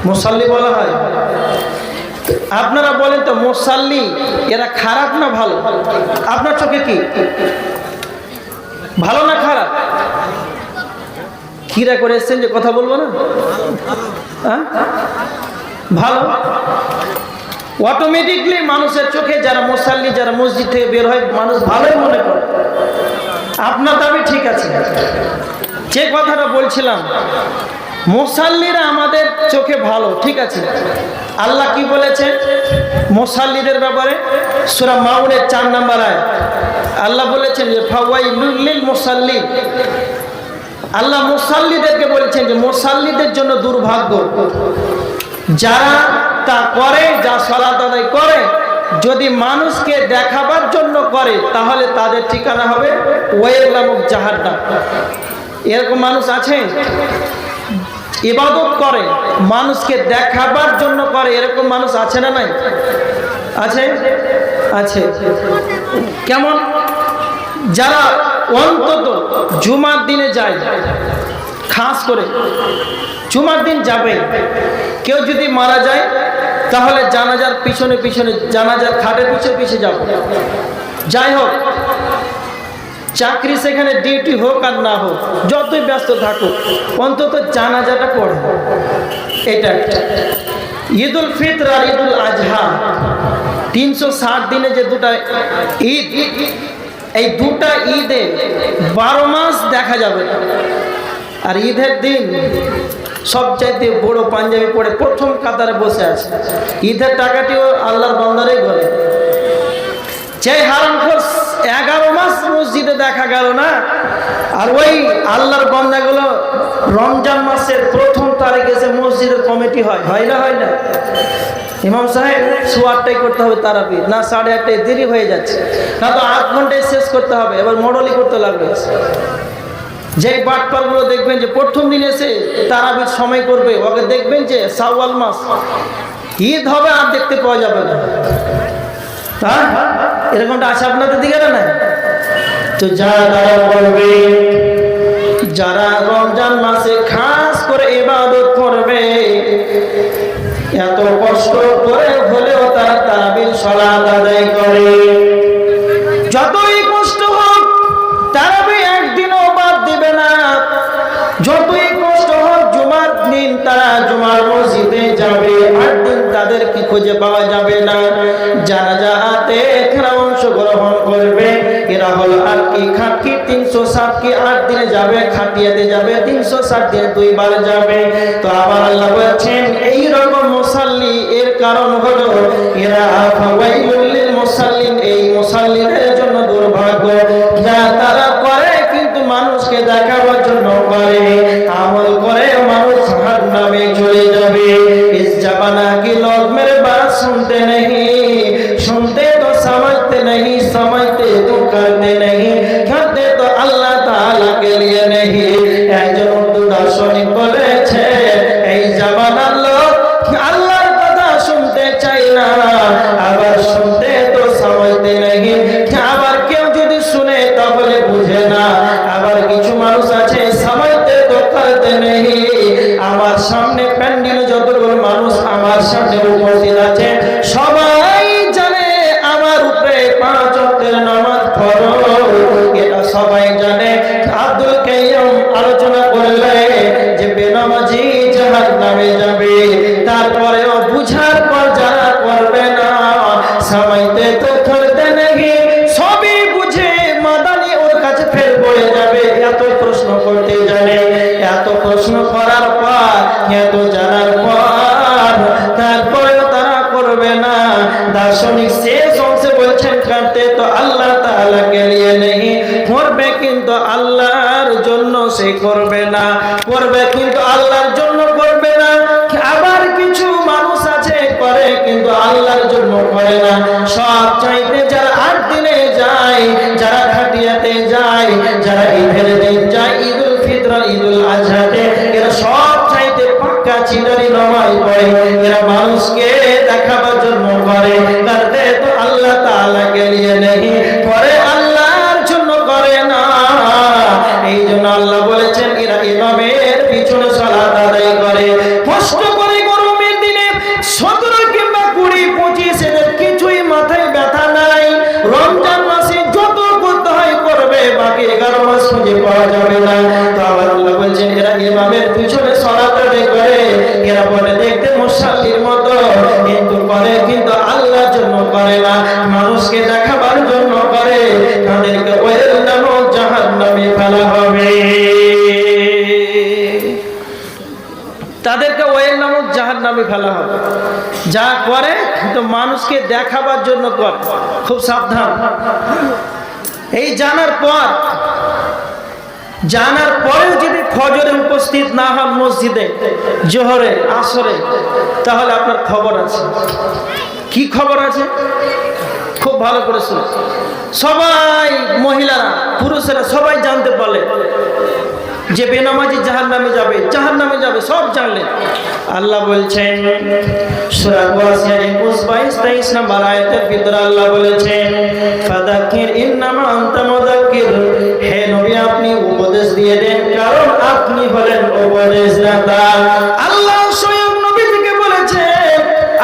মুসাল্লি বলা হয়। আপনারা বলেন তো, মুসাল্লি এরা খারাপ না ভালো? আপনার চোখে কি ভালো না খারাপ? কিরা করে এসছেন যে কথা বলবো না? ভালো। অটোমেটিকলি মানুষের চোখে যারা মুসাল্লি, যারা মসজিদ থেকে বের হয়, মানুষ ভালোই মনে করে। আপনার দাবি ঠিক আছে, যে কথাটা বলছিলাম, মুসাল্লিরা আমাদের চোখে ভালো, ঠিক আছে। আল্লাহ কি বলেছেন মুসাল্লিদের ব্যাপারে? সূরা মাউনের 4 নম্বর আয়াত আল্লাহ বলেছেন যে ফাওয়াইলুল লিল মুসাল্লিন। আল্লাহ মুসাল্লিদেরকে বলেছেন যে মুসাল্লিদের জন্য দুর্ভাগ্য, যারা তা করে, যা সালাত আদায় করে, যদি মানুষকে দেখাবার জন্য করে তাহলে তাদের ঠিকানা হবে ওয়াইল নামক জাহান্নাম। এরকম মানুষ আছে? ইবাদত করে মানুষকে দেখাবার জন্য করে, এরকম মানুষ আছে না নাই? আছে, আছে। কেমন? যারা অন্তত জুমার দিনে যায়, খাস করে জুমার দিন যাবে। কেউ যদি মারা যায় তাহলে জানাজার পিছনে পিছনে, জানাজার খাটের পিছনে পিছনে যাব। যাই হোক, চাকরি সেখানে ডিউটি হোক আর না হোক, যতই ব্যস্ত থাকুক, অন্তত জানাজাটা পড়ে। এটা ঈদুল ফিতর আর ঈদুল আজহা 360 দিনে যে দুটা ঈদ, এই দুটা ঈদে 12 মাস দেখা যাবে। আর ঈদের দিন সবচাইতে বড় পাঞ্জাবি পরে প্রথম কাতারে বসে আছে। ঈদের টাকাটিও আল্লাহর বান্দারাই বলে। যে হারামখোর 11 মাস মসজিদে দেখা গেল না, আর ওই আল্লাহর বান্দাগুলো রমজান মাসের প্রথম তারিখে এসে মসজিদের কমিটি হয়, হয় না? হয় না? ইমাম সাহেব 8টায় করতে হবে তারাবি, না 8:30টায় দেরি হয়ে যাচ্ছে, না তো 8 ঘন্টায় শেষ করতে হবে। এবার মডলি করতে লাগবে। যেই বাটপালগুলো দেখবেন যে প্রথম দিন এসে তারাবির সময় করবে, ওকে দেখবেন যে শাওয়াল মাস ঈদ হবে আর দেখতে পাওয়া যাবে না। হ্যাঁ, এরকমটা আছে আপনাদের দিকে না? তো যারা করবে, যারা রমজান মাসে খাস করে ইবাদত করবে, এত কষ্ট করে হলেও তারা তারাবির সালাত আদায় করে। যতই কষ্ট হোক তারাবি একদিনও বাদ দিবে না। যতই কষ্ট হোক জুমার দিন তারা জুমার মসজিদে যাবে, 8 দিন তাদেরকে খুঁজে পাওয়া যাবে না। জানাজাতে এখানে অংশগ্রহণ করবে, এরা হলো আর কি খাটকি 360 কি 8 দিনে যাবে, খাটিয়াতে যাবে 360 দিনে 2 বার যাবে। তো আবার আল্লাহ বলছেন এইরকম মুসাল্লি, এর কারণ হলো এরা ফাওয়াইলুল লিল মুসাল্লিন, এই মুসাল্লিদের জন্য দুর্ভাগ্য, যা তারা করে কিন্তু মানুষকে দেখাবার জন্য করে, আমল করে মানুষ জাহান্নামে চলে যাবে। इस जमाना की लोग मेरे बात सुनते नहीं, सुनते तो समझते नहीं, समझते तो करते नहीं, करते तो अल्लाह ताला के लिए नहीं। একজন উর্দু দার্শনিক বলেছে এই জামানার লোক আল্লাহর কথা শুনতে চায় না, আবার শুনতে তো সমঝতে नहीं। আবার কেউ যদি শুনে তাহলে বুঝে না, আবার কিছু মানুষ আছে সমঝতে তো করতে नहीं। আমার সামনে প্যান্ডেলে যতগুলো মানুষ আমার সামনে উপস্থিত আছে, সবাই জানে আমার উপরে 5 ওয়াক্তের নামাজ ফরজ, এটা সবাই জানে। আব্দুল কাইয়ুম আলোচনা করলে যে বেনামাজি জাহান্নামে যাবে, তারপরেও বুঝার পর যারা করবে না, সময়তে তো করতে नहीं, সবই বুঝে মাদানি ওর কাছে ফের পড়ে যাবে। এত প্রশ্ন করতে জানে, এত প্রশ্ন করার পর, এত জানার পর, তারপরেও তারা করবে না। দার্শনিক শেষ অংশে বলছেন করতে তো আল্লাহ তাআলা কে লিয়ে नहीं, করবে কিন্তু আল্লাহর জন্য সে করবে না, করবে কিন্তু আল্লাহর জন্য করবে না। আবার কিছু মানুষ আছে করে কিন্তু আল্লাহর জন্য করে না। সব চাইতে যারা 8 দিনে যায়, যারা খাটিয়াতে যায়, যারা ঈদের দিন যায়, ঈদুল ফিতর ঈদুল আজহাতে, এরা সব চাইতে পাক্কা চিনারি নামাজ পড়ে, এরা মানুষকে দেখাবার জন্য করে, করতে তো আল্লাহ তাআলা কে লিয়ে नहीं, করে আল্লাহর জন্য করে না। এই জন্য আল্লাহ বলেছেন এরা ইমামের পিছনে সালাত আদায় করে, কষ্ট করে গরমের দিনে 17 কিংবা 20 25 এদের কিছুই মাথায় ব্যথা নাই। রমজান মাসে যত করতে হয় করবে, বাকি 11 মাস খুঁজে পাওয়া যাবে না। তো আবার আল্লাহ বলছেন এরা ইমামের পিছনে সালাত আদায় করে, এরা বলে দেখতে মুসাল্লির মতো, কিন্তু করে কিন্তু আল্লাহর তাদেরকে ওয়েল নামক জাহান্নামে ফেলা হবে। যা করে তো মানুষকে দেখাবার জন্য করে, খুব সাবধান। এই জানার পরেও যদি ফজরে উপস্থিত না হন মসজিদে, জোহরে, আসরে, তাহলে আপনার খবর আছে। কি খবর আছে? খুব ভালো করে শুনুন। সবাই, মহিলারা, পুরুষেরা সবাই জানতে পারলে যে বেনামাজি জাহান্নামে যাবে, সব জানলেন। আল্লাহ বলছেন সূরা ওয়াসিয়া 21-22-23 নম্বর আয়াতের ভিতরে আল্লাহ বলেছেন, ফাযাক্কির ইন্নামা আনতা মুযাক্কির, হে নবী আপনি উপদেশ দিয়ে দেন, কারণ আপনি হলেন উপদেশদাতা। আল্লাহ স্বয়ং নবীকে বলেছেন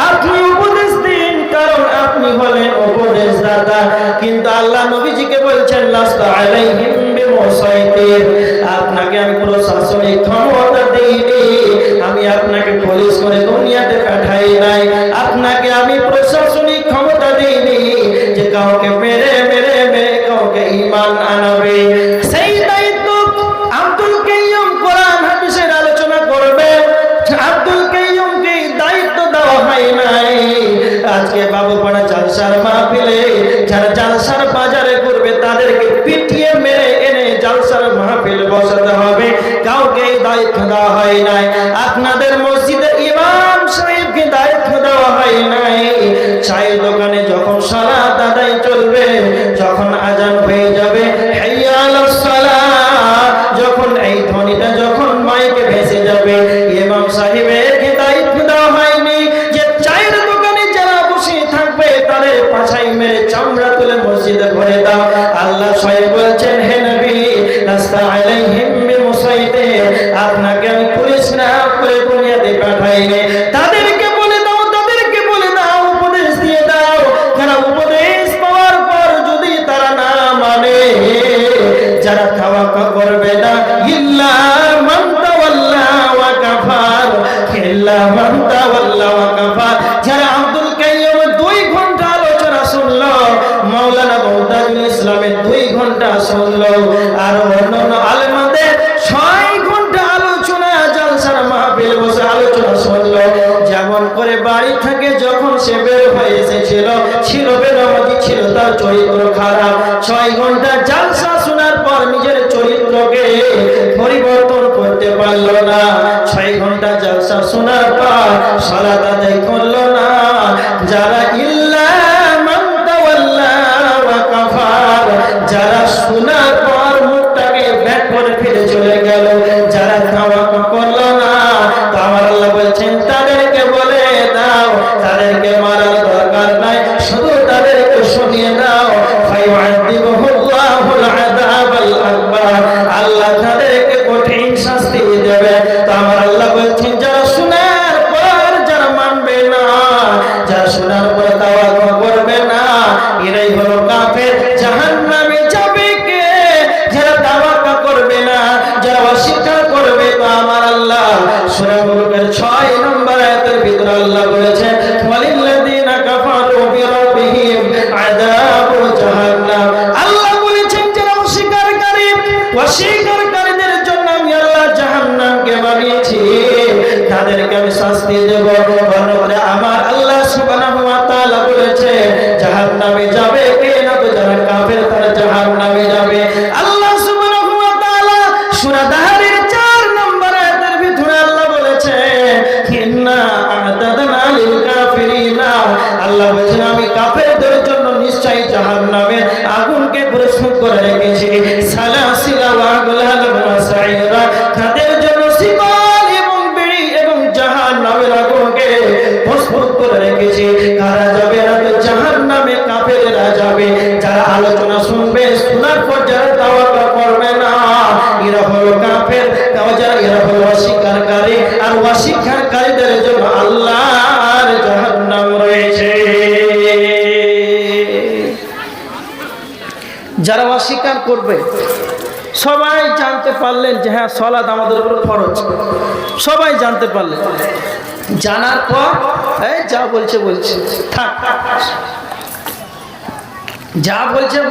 আপনি উপদেশ দিন, কারণ আপনি হলেন উপদেশদাতা। কিন্তু আল্লাহ নবীজিকে বলছেন লাস্তা আলাইহিম বিমুসাইতির, আপনাকে আমি প্রশাসনিক ক্ষমতা দেইনি, আমি আপনাকে পুলিশ করে দুনিয়াতে পাঠাই নাই, আপনাকে আমি প্রশাসনিক ক্ষমতা দেইনি যে কাউকে মেরে কাউকে ঈমান আনাবে। সেই দায়িত্ব আব্দুল কাইয়ুম কোরআন হাদিসের আলোচনা করবে, আব্দুল কাইয়ুমকে দায়িত্ব দেওয়া হয় নাই। আজকে বাবুপাড়া জালসার মাহফিলে যারা জালসার বাজারে করবে তাদেরকে পিটিয়ে মেরে এনে জালসার মাহফিল বসাতে হবে, কাউকে দায়িত্ব দেওয়া হয় নাই। আপনাদের মসজিদের ইমাম সাহেবকে দায়িত্ব দেওয়া হয় নাই। চায়ের দোকানে যখন সালাত আদায় চলবে, যখন আজান হয়ে যাবে হাইয়া আলাস সালাহ, যখন এই ধ্বনিটা যখন মাইকে ভেসে যাবে, ইমাম সাহেবকে দায়িত্ব দেওয়া হয়নি যে চায়ের দোকানে যারা বসে থাকবে তাদের পাছাই মেরে চামড়া তুলে মসজিদে ভরে দাও। আল্লাহ স্বয়ং বলছেন হে নবী লাস্তা আলাইহিম বিমুসাইতির, আপনাকে আমি পুলিশ না করে দুনিয়াতে পাঠাইনি। তাদেরকে বলে দাও, উপদেশ দিয়ে দাও। যারা উপদেশ পাওয়ার পর যদি তারা না মানে, যারা তাওয়াক্কুল করবে না, ইল্লা মান তাওয়াল্লা ওয়া কাফার, ইল্লা মান তাওয়াল্লা ওয়া কাফার। যারা আব্দুল কাইয়ুমের 2 ঘন্টা আলোচনা শুনলো, মাওলানা মুহতাজুল ইসলামের 2 ঘন্টা শুনলো, আর অন্যান্য আলেমদের 6 ঘন্টা আলোচনা জালসার মাহফিল বসে আলোচনা শুনলো। যেমন করে বাড়ি থেকে যখন সে বের হয়ে এসেছিল, ছিল বেনামাজি, ছিল তার চরিত্র খারাপ। 6 ঘন্টা জালসা শোনার পর নিজের চরিত্রকে পরিবর্তন করতে পারলো না। 6 ঘন্টা জালসা শোনার পর সালাত আদায় করলো না। যারা ইল্লা মান তাওয়াল্লা ওয়া কাফার, যারা শোনার পর মুখটাকে ব্যাক করে ফিরে চলে গেল, যারা তাওয়াক্কুল করলো না, তো আমার আল্লাহ বলছেন তাদেরকে বলে দাও, তাদেরকে মারার দরকার নাই, শুধু তাদেরকে শুনিয়ে দাও। ফায়ুআযিবুহুল্লাহুল আযাবাল আকবার, আল্লাহ তাদেরকে কঠিন শাস্তি দেবে। তো আমার আল্লাহ বলছেন যারা শোনার পর যারা মানবে না, যারা শোনার পর তাওয়াক্কুল করবে না, এরাই হলো কাফের। জাহান্নামে যাবে কে? যারা তাওয়াক্কুল করবে না, যারা অস্বীকার করবে। তো আমার আল্লাহ সূরা মুলকের 6 নম্বর আয়াতের ভিতরে আল্লাহ বলেছেন ওয়ালিল্লাযিনা কাফারু বিরাব্বিহিম আযাবু জাহান্নাম। আল্লাহ বলেছেন যারা অস্বীকারীদের জন্য আমি আল্লাহ জাহান্নামকে বানিয়েছি, তাদেরকে আমি শাস্তি দেব। অন্যভাবে আমার আল্লাহ সুবহানাহু ওয়া তাআলা বলেছে জাহান্নামে যাবে কে? না তো যারা কাফের তারা জাহান্নামে যাবে। আল্লাহ সুবহানাহু ওয়া তাআলা সূরা দাহরের 4 নম্বর আয়াতের ভিতরে আল্লাহ বলেছে ইন্না আ'তাদনা লিল কাফিরিনা, আল্লাহ বলেছেন আমি কাফেরদের জন্য নিশ্চয়ই জাহান্নামের আগুনকে প্রস্তুত করে রেখেছি। সালাসিলা ওয়া আগলাল ওয়া সাইরা, তাদের জন্য শিকল এবং বিড়ি এবং জাহান্নামের আগুনকে প্রস্তুত করে রেখেছি। কারা যাবে না? তো জাহান্নামে কাফেররা যাবে। যারা আলোচনা শুনবে, শোনার পর যারা তাওয়াক্কুল করবে না, এরা হলো কাফের। এরা হলো অস্বীকারী, আর অস্বীকারীদের জন্য আল্লাহর জাহান্নাম রয়েছে। যারা অস্বীকার করবে, সবাই জানতে পারলেন যে হ্যাঁ সালাত আমাদের উপর ফরজ, সবাই জানতে পারলেন। জানার পর যা বলছে থাক, যা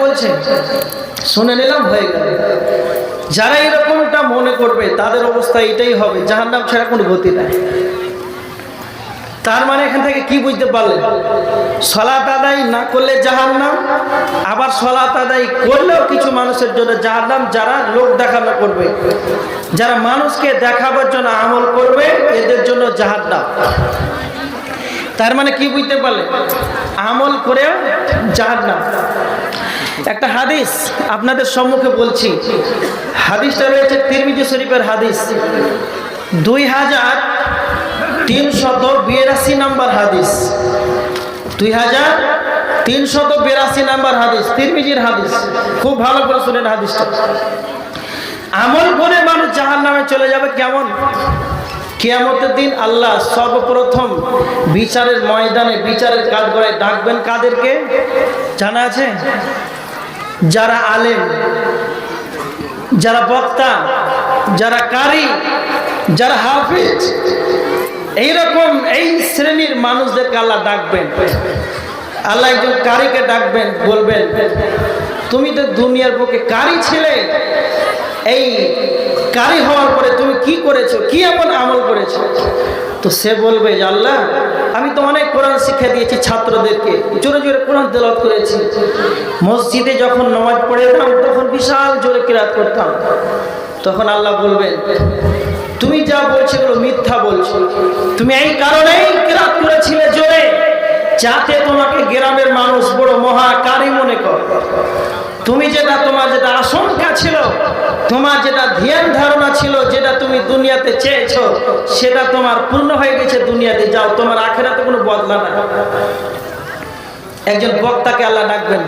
বলছে শুনে নিলাম, হয়ে গেল। যারা এরকমটা মনে করবে তাদের অবস্থা এটাই হবে, জাহান্নাম ছাড়া কোনো গতি নাই। তার মানে এখান থেকে কি বুঝতে পারলেন? সালাত আদায় না করলে জাহান্নাম, আবার সালাত আদায় করলেও কিছু মানুষের জন্য জাহান্নাম, যারা লোক দেখানো করবে, যারা মানুষকে দেখাবার জন্য আমল করবে, এদের জন্য জাহান্নাম। তার মানে কি বুঝতে পারলেন? আমল করেও জাহান্নাম। একটা হাদিস আপনাদের সম্মুখে বলছি, হাদিসটা রয়েছে তিরমিজি শরীফের হাদিস, 2382 নম্বর হাদিস, 2382 নম্বর হাদিস, তিরমিজির হাদিস। খুব ভালো করে শুনেন হাদিসটা। আমল করে মানুষ জাহান্নামে চলে যাবে কেমন? কিয়ামতের দিন আল্লাহ সর্বপ্রথম বিচারের ময়দানে, বিচারের কাঠগড়ায় ডাকবেন কাদেরকে জানা আছে? যারা আলেম, যারা বক্তা, যারা কারি, যারা হাফিজ, এইরকম এই শ্রেণীর মানুষদেরকে আল্লাহ ডাকবেন। আল্লাহ একজন কারিকে ডাকবেন, বলবেন তুমি তো দুনিয়ার বুকে কারি ছিলে, এই কারি হওয়ার পরে তুমি কি করেছো, কি এমন আমল করেছো? তো সে বলবে যে আল্লাহ আমি তো অনেক কোরআন শিক্ষা দিয়েছি ছাত্রদেরকে, জোরে জোরে কোরআন তেলাওয়াত করেছি, মসজিদে যখন নামাজ পড়েতাম তখন বিশাল জোরে কিরাত করতাম। তখন আল্লাহ বলবেন তুমি যা বলছো এগুলো মিথ্যা বলছো, তুমি এই কারণেই কিরাত করেছিলে জোরে, যাতে তোমাকে গ্রামের মানুষ বড় মহাকারী মনে করে। তুমি যেটা, তোমার যেটা আশঙ্কা ছিল, তোমার যেটা ধ্যান ধারণা ছিল, যেটা তুমি দুনিয়াতে চেয়েছো, সেটা তোমার পূর্ণ হয়ে গেছে দুনিয়াতে, যাও, তোমার আখিরাতে কোনো বদলা নাই। একজন বক্তাকে আল্লাহ ডাকবেন,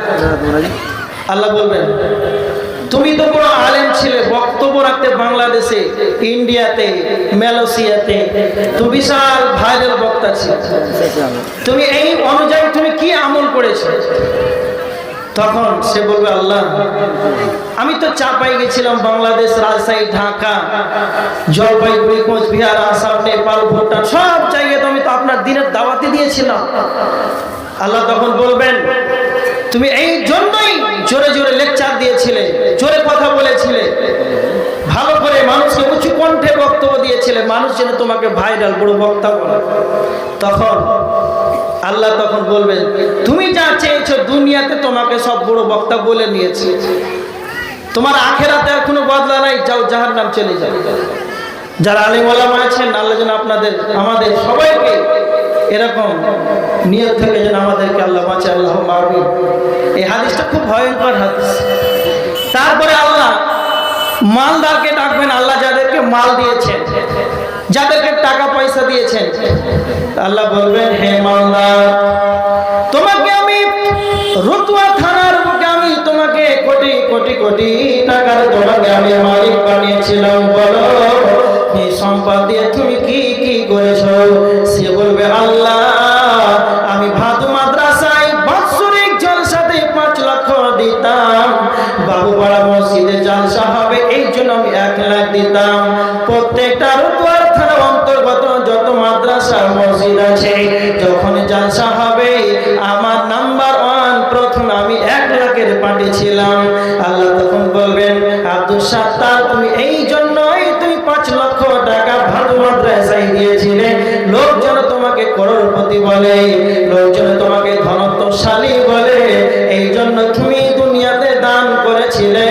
আল্লাহ বলবেন তুমি তো বড় আলেম ছিলে, বক্তব্য রাখতে বাংলাদেশে, ইন্ডিয়াতে, মালয়েশিয়াতে, তুমি বিশাল ভাইরাল বক্তা ছিল, তুমি এই অনুযায়ী তুমি কি আমল করেছো? তখন সে বলবে আল্লাহ আমি তো চাপাই গেছিলাম, বাংলাদেশ, রাজশাহী, ঢাকা, জলপাইগুড়ি, কোচবিহার, আসাম, নেপাল, ভুটান, সব জায়গায় তো আমি তো আপনার দিনের দাওয়াতে দিয়েছিলাম। আল্লাহ তখন বলবেন তুমি এই জন্যই জোরে জোরে লেকচার দিয়েছিলে, জোরে কথা বলেছিলে, ভালো করে মানুষকে উঁচু কণ্ঠে বক্তব্য দিয়েছিলে, মানুষ যেন তোমাকে ভাইরাল বড় বক্তা বলে। তখন আল্লাহ তখন বলবেন তুমি যা চেয়েছো দুনিয়াতে তোমাকে সব বড় বক্তা বলে নিয়েছে, তোমার আখেরাতে আর কোনো বদলা নাই, যাও জাহান্নাম চলে যাও। যারা আলেম ওলামা আছেন, আল্লাহ যেন আপনাদের আমাদের সবাইকে এরকম নিয়ত থেকে যেন আমাদেরকে আল্লাহ বাঁচে, আল্লাহ আমিন। এই হাদিসটা খুব ভয়ঙ্কর হাদিস। তারপরে আল্লাহ মালদারকে ডাকবেন, আল্লাহ যাদেরকে মাল দিয়েছেন, যাদেরকে টাকা পয়সা দিয়েছেন, আল্লাহ বলবেন হে মালদার তোমাকে আমি রতুয়া থানার বুকে আমি তোমাকে কোটি কোটি কোটি টাকার তোমাকে আমি মালিক বানিয়েছিলাম, বলো এই সম্পদ দিয়ে তুমি কি কি করেছো? সে বলবে আল্লাহ আমি ভাদু মাদ্রাসায় বাৎসরিক জলসাতে 5 লক্ষ দিতাম, বাবুপাড়া মসজিদে জলসা হবে এই জন্য আমি 1 লাখ দিতাম, প্রত্যেকটা রতুয়ার থানার অন্তর্গত যত মাদ্রাসা মসজিদ আছে যখন জলসা হবে আমার নাম্বার 1 প্রথম আমি 1 লাখের পাঠিয়েছিলাম। আল্লাহ তখন বলবেন আব্দুল সাত্তার তুমি এই জন্যই তুমি 5 লক্ষ টাকা ভাদু মাদ্রাসায় দিয়েছিলে, লোকজন তোমাকে করোড়পতি বলে, লোকজন তোমাকে ধনত্বশালী বলে, এই জন্য তুমি দুনিয়াতে দান করেছিলে।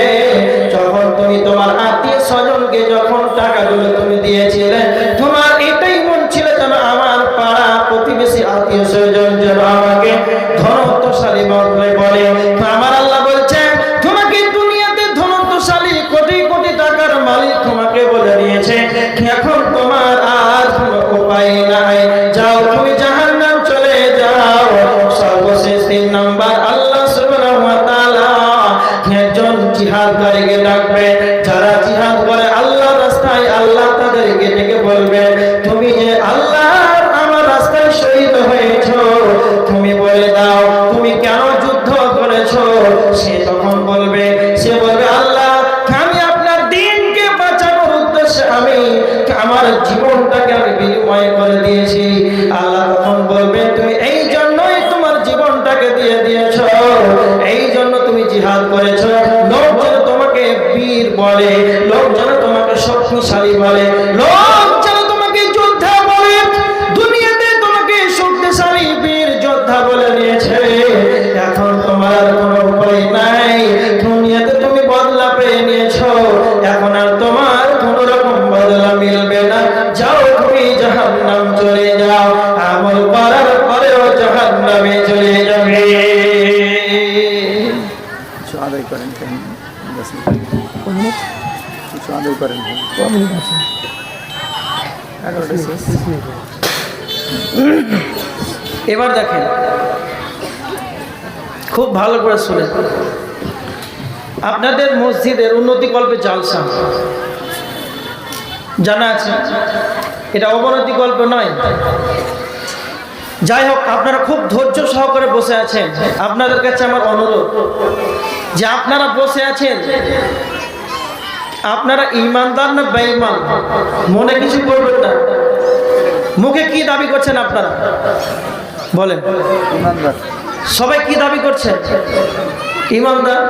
যখন তুমি তোমার আত্মীয় স্বজনকে যখন টাকাগুলো তুমি দিয়েছিলে, তোমার এটাই মন ছিল যেন আমার পাড়া প্রতিবেশী আত্মীয় স্বজন যেন আমাকে ধনত্বশালী বলে। আমার আল্লাহ বলছেন তোমাকে দুনিয়াতে ধনত্বশালী কোটি কোটি টাকার মালিক তোমাকে বলে দিয়েছে, এখন তোমার আর কোনো উপায় নাই, যাও তুমি জাহান্নাম চলে যাও। সর্বশেষ 3 নাম্বার আল্লাহ সুবহানাহু ওয়া তাআলা একজন জিহাদকারীকে ডাকবে, যারা জিহাদ করে আল্লাহর রাস্তায়, আল্লাহ তাদেরকে ডেকে বলবে তুমি যে আল্লাহর আমার রাস্তায় শহীদ হয়েছো, তুমি বলে দাও তুমি কেন যুদ্ধ করেছো? সে তখন বলবে, সে বলবে আল্লাহ আমি আপনার দ্বীনকে বাঁচানোর উদ্দেশ্যে আমি আমার জীবনটাকে আমি বিনিময় করে দিয়েছি। আল্লাহ তখন বলবে তুমি এই জন্যই তোমার জীবনটাকে দিয়ে দিয়েছো, এই জন্য তুমি জিহাদ করেছো, লোক যেন তোমাকে বীর বলে, বলে, লোক যেন তোমাকে যোদ্ধা বলে, দুনিয়াতে তোমাকে শক্তিশালী বীর যোদ্ধা বলে নিয়েছে। এখন তোমার কোনো উপায় নাই, দুনিয়াতে তুমি বদলা পেয়ে নিয়েছো, এখন আর তোমার কোনো রকম বদলা মিলবে না। যাও তুমি জাহান্নাম চলে যাও, আমল করার পরেও জাহান্নামে চলে যাবে। আদায় করেন, আদায় করেন। এবার দেখেন, খুব ভালো করে শুনে, আপনাদের মসজিদের উন্নতিকল্পে জালসা জানা আছে, এটা অবনতিকল্প নয়। যাই হোক, আপনারা খুব ধৈর্য সহকারে বসে আছেন। আপনাদের কাছে আমার অনুরোধ যে আপনারা বসে আছেন, আপনারা ইমানদার না বেঈমান মনে কিছু করবেন না। মুখে কি দাবি করছেন আপনারা বলেন? ইমানদার। সবাই কি দাবি করছেন? ইমানদার।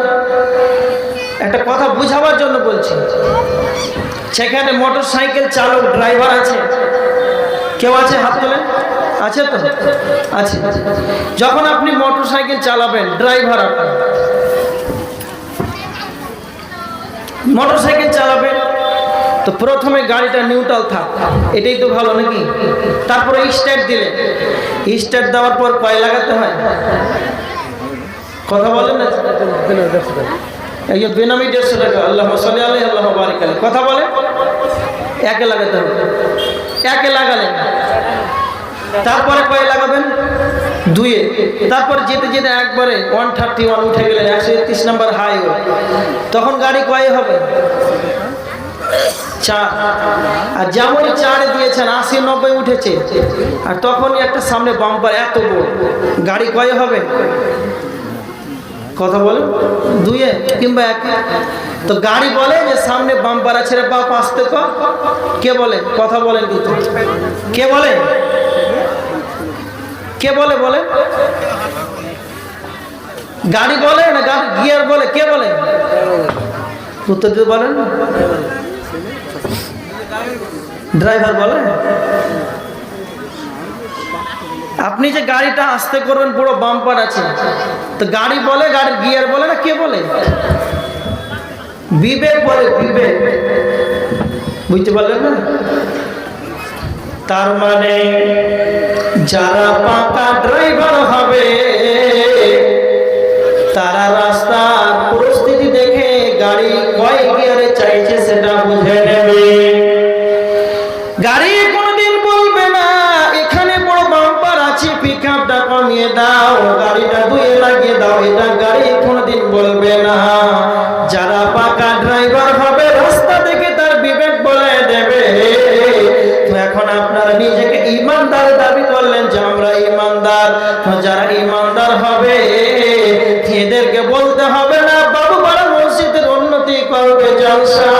একটা কথা বুঝাবার জন্য বলছি, সেখানে মোটর সাইকেল চালক ড্রাইভার আছে, কেউ আছে? হাত তোলেন। আছে তো? আছে। যখন আপনি মোটর সাইকেল চালাবেন, ড্রাইভার আপনি মোটর সাইকেল চালাবেন, তো প্রথমে গাড়িটা নিউট্রাল থাক, এটাই তো ভালো নাকি? তারপরে স্টার্ট দিলেন, স্টার্ট দেওয়ার পর কয় লাগাতে হয়? কথা বলেন না? এই বেনামি 150 টাকা, আল্লাহুম্মা সাল্লি আলাইহি আল্লাহুম্মা বারিক আলাইহি, কথা বলে একে লাগাতে হবে। একে লাগালেন, তারপরে কয় লাগাবেন? 2-এ। তারপর যেতে যেতে একবারে 131 উঠে গেলেন, 131 নাম্বার হাইওয়ে, তখন গাড়ি কয় হবে? 4। আর যেমনই 4 দিয়েছেন 80-90 উঠেছে, আর তখনই একটা সামনে বাম্পার এত বড়, গাড়ি কয় হবে? কথা বলে 2-এ কিংবা 1-এ। তো গাড়ি বলে যে সামনে বাম্পার আছে রে বাপ, আসতে কর। কে বলে? কথা বলেন কিন্তু, কে বলে? কে বলে? বলে গাড়ি বলে না গাড়ি গিয়ার বলে? কে বলে? উত্তর দিতে বলেন। ড্রাইভার বলে। আপনি যে গাড়িটা আস্তে করবেন, বড় বাম্পার আছে, তো গাড়ি বলে, গাড়ির গিয়ার বলে না কে বলে? বিবেক বলে, বিবেক। বুঝতে পারলেন না? তার মানে যারা পাকা ড্রাইভার হবে, তারা রাস্তার পরিস্থিতি দেখে গাড়ি কয় গিয়ারে চাইছে সেটা বুঝে নেবে। গাড়ি কোনোদিন বলবে না এখানে বড় বাম্পার আছে, পিকআপটা কমিয়ে দাও, গাড়িটা 2-এ লাগিয়ে দাও, এটা গাড়ি কোনোদিন বলবে না। যারা পাকা ড্রাইভার হবে, রাস্তা দেখে তার বিবেক বলে দেবে। তো এখন আপনারা নিজেকে ইমানদার দাবি করলেন যে আমরা ইমানদার। যারা ইমানদার হবে এদেরকে বলতে হবে না বাবু বড় মসজিদের উন্নতি করবে, জলসা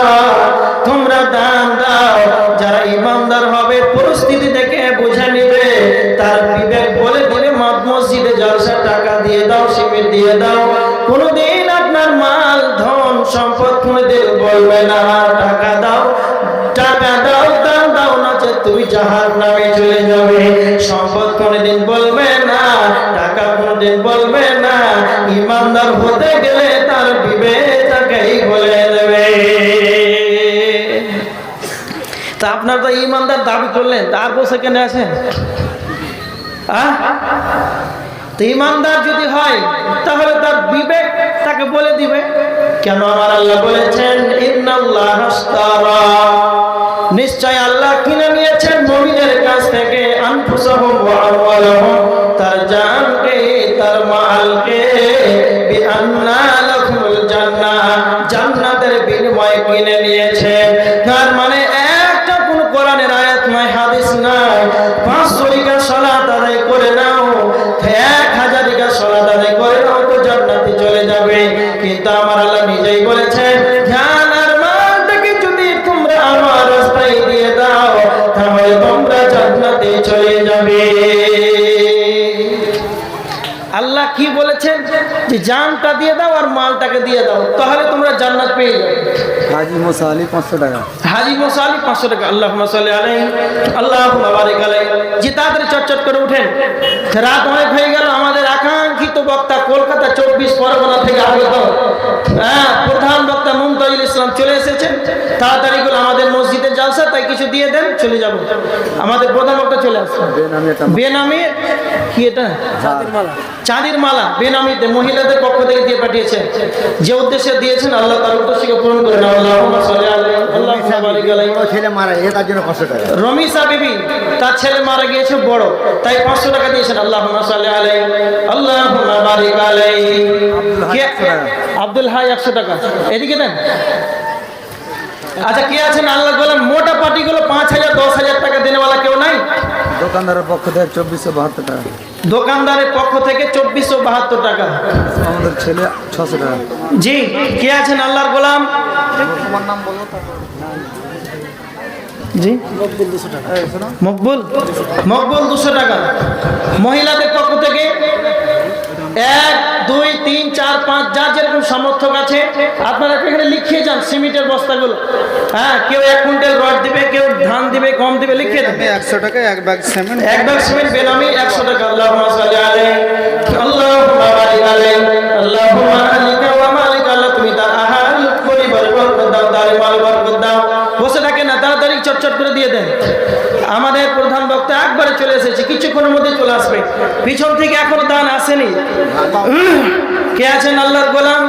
তোমরা দান দাও। যারা ইমানদার হবে পরিস্থিতি দেখে বুঝে নিবে, তার বিবেক বলে দিলে মসজিদে জলসা টাকা দিয়ে দাও, সিমেন্ট দিয়ে দাও। কোনোদিন আপনার মাল ধন সম্পদ কোনোদিন বলবে না টাকা দাও, টাকা দাও, দান দাও, না যে তুমি জাহান্নামে চলে যাবে। সম্পদ কোনোদিন বলবে না, টাকা কোনোদিন বলবে না। ইমানদার হতে গেলে তার বিবেক তাকেই বলে দেবে। তা আপনার তো ইমানদার দাবি করলেন, তার বসে কেন আছেন? তো ইমানদার যদি হয় তাহলে তার বিবেক তাকে বলে দিবে। কেন আমার আল্লাহ বলেছেন ইন্নাল্লাহ আশতারা, নিশ্চয় আল্লাহ কিনে নিয়েছেন মুমিনের কাছ থেকে আনফুসাহুম ওয়া আমওয়ালাহুম, তার জানকে, তার মালকে, বিআন্না লাহুমুল জান্নাহ, জান্নাতের বিনিময়ে কিনে নিয়েছেন। তার মানে একটা কোন কোরআনের আয়াত নাই, হাদিস নাই। 500 রিকাত সালাত আদায় করে নাও, 1000 রিকাত সালাত আদায় করে নাও, তো জান্নাতে চলে যাবে। কিন্তু আমার আল্লাহ নিজেই বলেছেন জ্ঞান আর মালটাকে যদি তোমরা আমার রাস্তায় দিয়ে দাও তাহলে তোমরা জান্নাতে চলে যাবে। আল্লাহ কি বলেছেন? যে জানটা দিয়ে দাও আর মালটাকে দিয়ে দাও, তাহলে তোমরা জান্নাত পেয়ে যাবে। হাজি মোসা আলী 500 টাকা। হাজি মোসা আলী 500 টাকা। আল্লাহুম্মা সাল্লি আলাইহি আল্লাহুম্মা বারিক আলাইহি। যে তাড়াতাড়ি চটচট করে উঠেন, রাত অনেক হয়ে গেল। আমাদের আকাঙ্ক্ষিত বক্তা কলকাতা 24 পরগনা থেকে আগত প্রধান বক্তা মুমতাজুল ইসলাম চলে এসেছেন। তাড়াতাড়ি করে আমাদের মসজিদের জালসা, তাই কিছু দিয়ে দেন, চলে যাব। আমাদের প্রধান বক্তা চলে আসছে। বেনামি কি এটা? চাঁদির মালা বেনামিতে মহিলাদের পক্ষ থেকে দিয়ে পাঠিয়েছেন। যে উদ্দেশ্যে দিয়েছেন আল্লাহ তার উদ্দেশ্যকে পূরণ করে নাও। আল্লাহুম্মা সাল্লি আলাইহি আল্লাহুম্মা বারিক আলাইহি। ছেলে মারা গেছে তার জন্য 500 টাকা। রমিসা বিবি, তার ছেলে মারা গিয়েছে বড়, তাই 500 টাকা দিয়েছেন। আল্লাহুম্মা সাল্লি আলাইহি আল্লাহুম্মা বারিক আলাইহি। আব্দুল হাই 100 টাকা। এদিকে দেন। আচ্ছা, কে আছেন আল্লাহ বলেন মোটা পার্টিগুলো 5000 10,000 টাকা দেনেওয়ালা কেউ নাই? দোকানদারের পক্ষ থেকে 2472 টাকা। দোকানদারের পক্ষ থেকে 2472 টাকা। আমাদের ছেলে 600 টাকা। জি, কে আছেন আল্লাহর গোলাম? তোমার নাম বলো। জি, মকবুল 200 টাকা। মকবুল 200 টাকা। মহিলাদের পক্ষ থেকে 1 2 3 4 5 যার যেরকম সামর্থ্য আছে আপনারা এখানে লিখিয়ে যান। সিমেন্টের বস্তাগুলো, কেউ 1 কুইন্টাল রড দিবে, কেউ ধান দিবে, কম দিবে, লিখিয়ে দেন। 100 টাকা এক ব্যাগ সিমেন্ট। এক ব্যাগ সিমেন্ট বেনামি 100 টাকা। আল্লাহুম্মা সাল্লি আলাইহি আল্লাহুম্মা বারিক আলাইহি আল্লাহুম্মা আলিকা ওয়া মালিকা। আল্লাহ তুমি তার আহাল পরিবার বরকত দাও, তার মাল বরকত দাও। বসে থাকে না, তাড়াতাড়ি চটচট করে দিয়ে দেন। আমাদের প্রধান বক্তা একবারে চলে এসেছে, কিছুক্ষণের মধ্যে চলে আসবে। পিছন থেকে এখনো দান আসেনি। কে আছেন আল্লাহর গোলাম?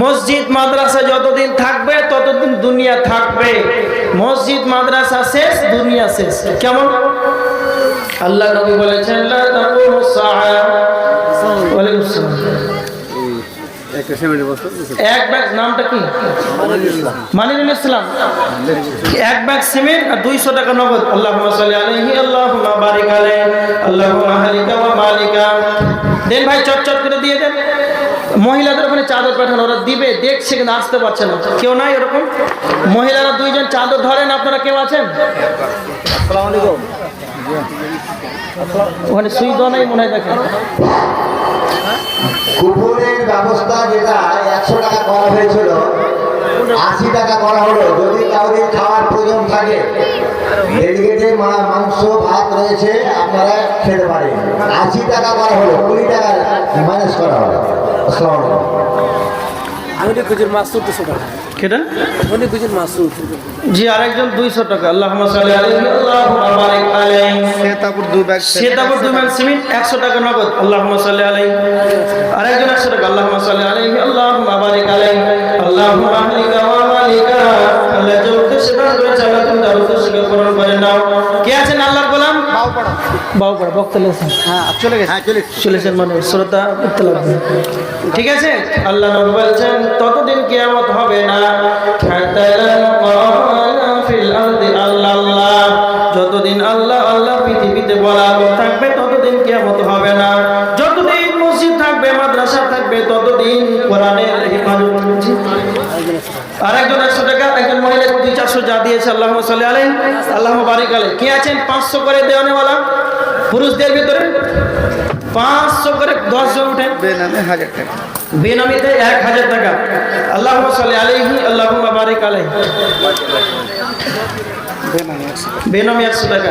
মসজিদ মাদ্রাসা যতদিন থাকবে ততদিন দুনিয়া থাকবে। মসজিদ মাদ্রাসা শেষ, দুনিয়া শেষ। কেমন? আল্লাহ নবী বলেছেন লা তাকুমুস সাআ। ওয়ালাইকুম আসসালাম। একটা সিমেন্টের বস্তা। এক ব্যাগ, নামটা কি? মানিনুল ইসলাম। এক ব্যাগ সিমেন্ট আর 200 টাকা নগদ। আল্লাহুম্মা সাল্লি আলাইহি আল্লাহুম্মা বারিক আলাইহি আল্লাহুম্মা আলিকা ওয়া মালিকা। দেন ভাই, চটচট করে দিয়ে দেন। মহিলাদের ওখানে চাদর পাঠান, ওরা দিবে, দেখছে কিন্তু আসতে পারছে না। কেউ নাই এরকম? মহিলারা 2 জন চাদর ধরেন, আপনারা কেউ আছেন? আসসালামু আলাইকুম। ওখানে সুই দেওয়া নাই মনে হয়, দেখেন। কুপনের ব্যবস্থা যেটা 100 টাকা করা হয়েছিল 80 টাকা করা হলো। যদি কাউরির খাওয়ার প্রয়োজন থাকে, এদিকে মাংস ভাত রয়েছে, আপনারা খেতে পারেন। 80 টাকা করা হলো, 20 টাকা মাইনাস করা হলো। আসসালামু আলাইকুম। কেটা? জি, আরেকজন 200 টাকা। আল্লাহুম্মা সাল্লি আলাইহি আল্লাহুম্মা বারিক আলাইহি। সেতাপুর 2 ব্যাগ সিমেন্ট 100 টাকা নগদ। আল্লাহুম্মা সাল্লি আলাইহি। আরেকজন 100 টাকা। আল্লাহুম্মা সাল্লি আলাইহি আল্লাহুম্মা বারিক আলাইহি আল্লাহুম্মা আলিকা ওয়া মালিকা। আল্লাহ যে উদ্দেশ্যে দান করেছে আল্লাহ তুমি তার উদ্দেশ্যকে পূরণ করে নাও। কে আছেন আল্লাহর গোলাম? বাউপাড়া বক্তা লেছেন। চলে গেছে। চলেছেন মানে শ্রোতা উঠতে লাগবে। ঠিক আছে, আল্লাহ নবী বলছেন ততদিন কিয়ামত হবে না আল্লাহ। যতদিন আল্লাহ আল্লাহ পৃথিবীতে বলা থাকবে ততদিন কিয়ামত হবে না। যতদিন মসজিদ থাকবে, মাদ্রাসা থাকবে, ততদিন কোরআনের হেফাজত। আরেকজন 100 টাকা। একজন মহিলা 200-400 যা দিয়েছে। আল্লাহুম্মা সাল্লি আলাইহি আল্লাহুম্মা বারিক আলাইহি। কে আছেন 500 করে দেওয়ানেওয়ালা? পুরুষদের ভিতরে 500 করে 10 জন উঠেন। বেনামে 1000 টাকা। বেনামিতে 1000 টাকা। আল্লাহুম্মা সাল্লি আলাইহি আল্লাহুম্মা বারিক আলাইহি। বেনামি 100 টাকা।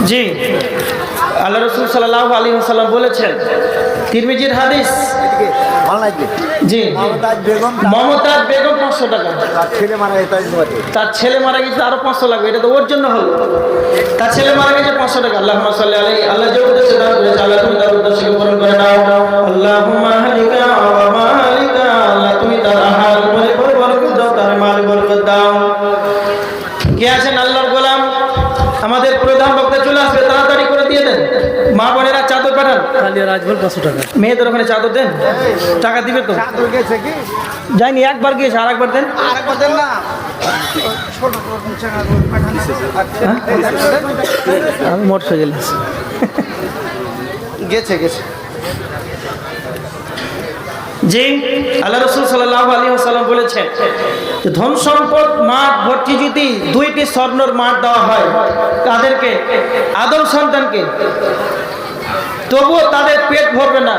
জি, আল্লাহ রাসূল সাল্লাল্লাহু আলাইহি ওয়াসাল্লাম বলেছেন, তিরমিজির হাদিস। জি, মমতাজ বেগম 500 টাকা। তার ছেলে মারা গেছে, আরো 500 লাগবে। এটা তো ওর জন্য হলো। তার ছেলে মারা গেছে 500 টাকা। আল্লাহুম্মা সাল্লি আলাইহি। আল্লাহ যে উদ্দেশ্যে দান করেছে আল্লাহ তুমি তার উদ্দেশ্যকে পূরণ করে নাও। আল্লাহুম্মা আলিকা ওয়া মালিকা। আল্লাহ তুমি তার আহার পরিবার বরকত দাও, তার মাল বরকত দাও। কে আছেন আল্লাহর গোলাম? আমাদের প্রধান বক্তা চলে আসবে, তাড়াতাড়ি করে দিয়ে দেন। মা বোনেরা চাদর পাঠান। রাজভোল 500 টাকা। মেয়েদের ওখানে চাদর দেন, টাকা দিবে তো? যাইনি, একবার গিয়েছে, আর একবার দেন। না। আমি মোট হয়ে গেল। গেছে। জি, আল্লাহ রাসূল সাল্লাল্লাহু আলাইহি ওয়াসাল্লাম বলেছেন যে ধন সম্পদ মাঠ ভর্তি যদি 2টি স্বর্ণের মাঠ দেওয়া হয়, তাদেরকে আদম সন্তানকে তবুও তাদের পেট ভরবে না।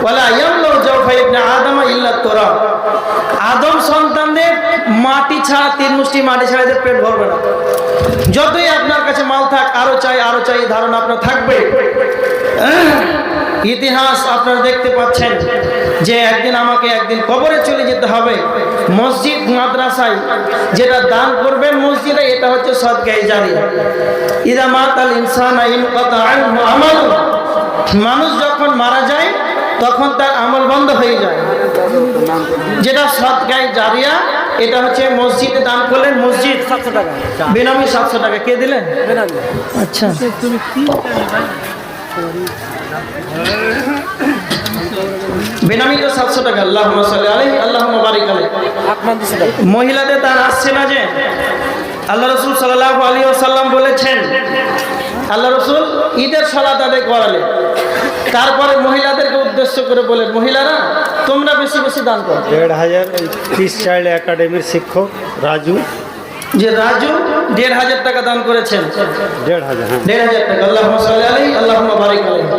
ওয়ালা ইয়ামলাউ জাওফা ইবনে আদম ইল্লা তুরাব, আদম সন্তানদের মাটি ছাড়া, 3 মুষ্টি মাটি ছাড়া এদের পেট ভরবে না। যতই আপনার কাছে মাল থাক, আরো চাই আরো চাই, ধারণা আপনার থাকবে। ইতিহাস আপনারা দেখতে পাচ্ছেন যে একদিন আমাকে একদিন কবরে চলে যেতে হবে। মসজিদ মাদ্রাসায় যেটা দান করবেন মসজিদে, এটা হচ্ছে সদকায়ে জারিয়া। ইদা মাতাল ইনসানা ইনকাতা আনহু আমালু, মানুষ যখন মারা যায় তখন তার আমল বন্ধ হয়ে যায়। যেটা সদকায়ে জারিয়া, এটা হচ্ছে মসজিদে দান করলেন, মসজিদ 700 টাকা বেনামি, 700 টাকা কে দিলেন? আচ্ছা, বেনামি তো 700 টাকা। আল্লাহুম্মা সাল্লি আলাইহি আল্লাহুম্মা বারিক আলাইহি। মহিলাদের দান আসছে না যে? আল্লাহ রাসূল সাল্লাল্লাহু আলাইহি ওয়াসাল্লাম বলেছেন, আল্লাহ রাসূল ঈদের সালাত আদায় করালেন, তারপরে মহিলাদেরকে উদ্দেশ্য করে বলেন, মহিলারা তোমরা বেশি বেশি দান করো। 1500 পিস চাইল্ড একাডেমির শিক্ষক রাজু, যে রাজু 1500 টাকা দান করেছেন। 1500, হ্যাঁ। 1500 টাকা। আল্লাহুম্মা সাল্লি আলাইহি আল্লাহুম্মা বারিক আলাইহি।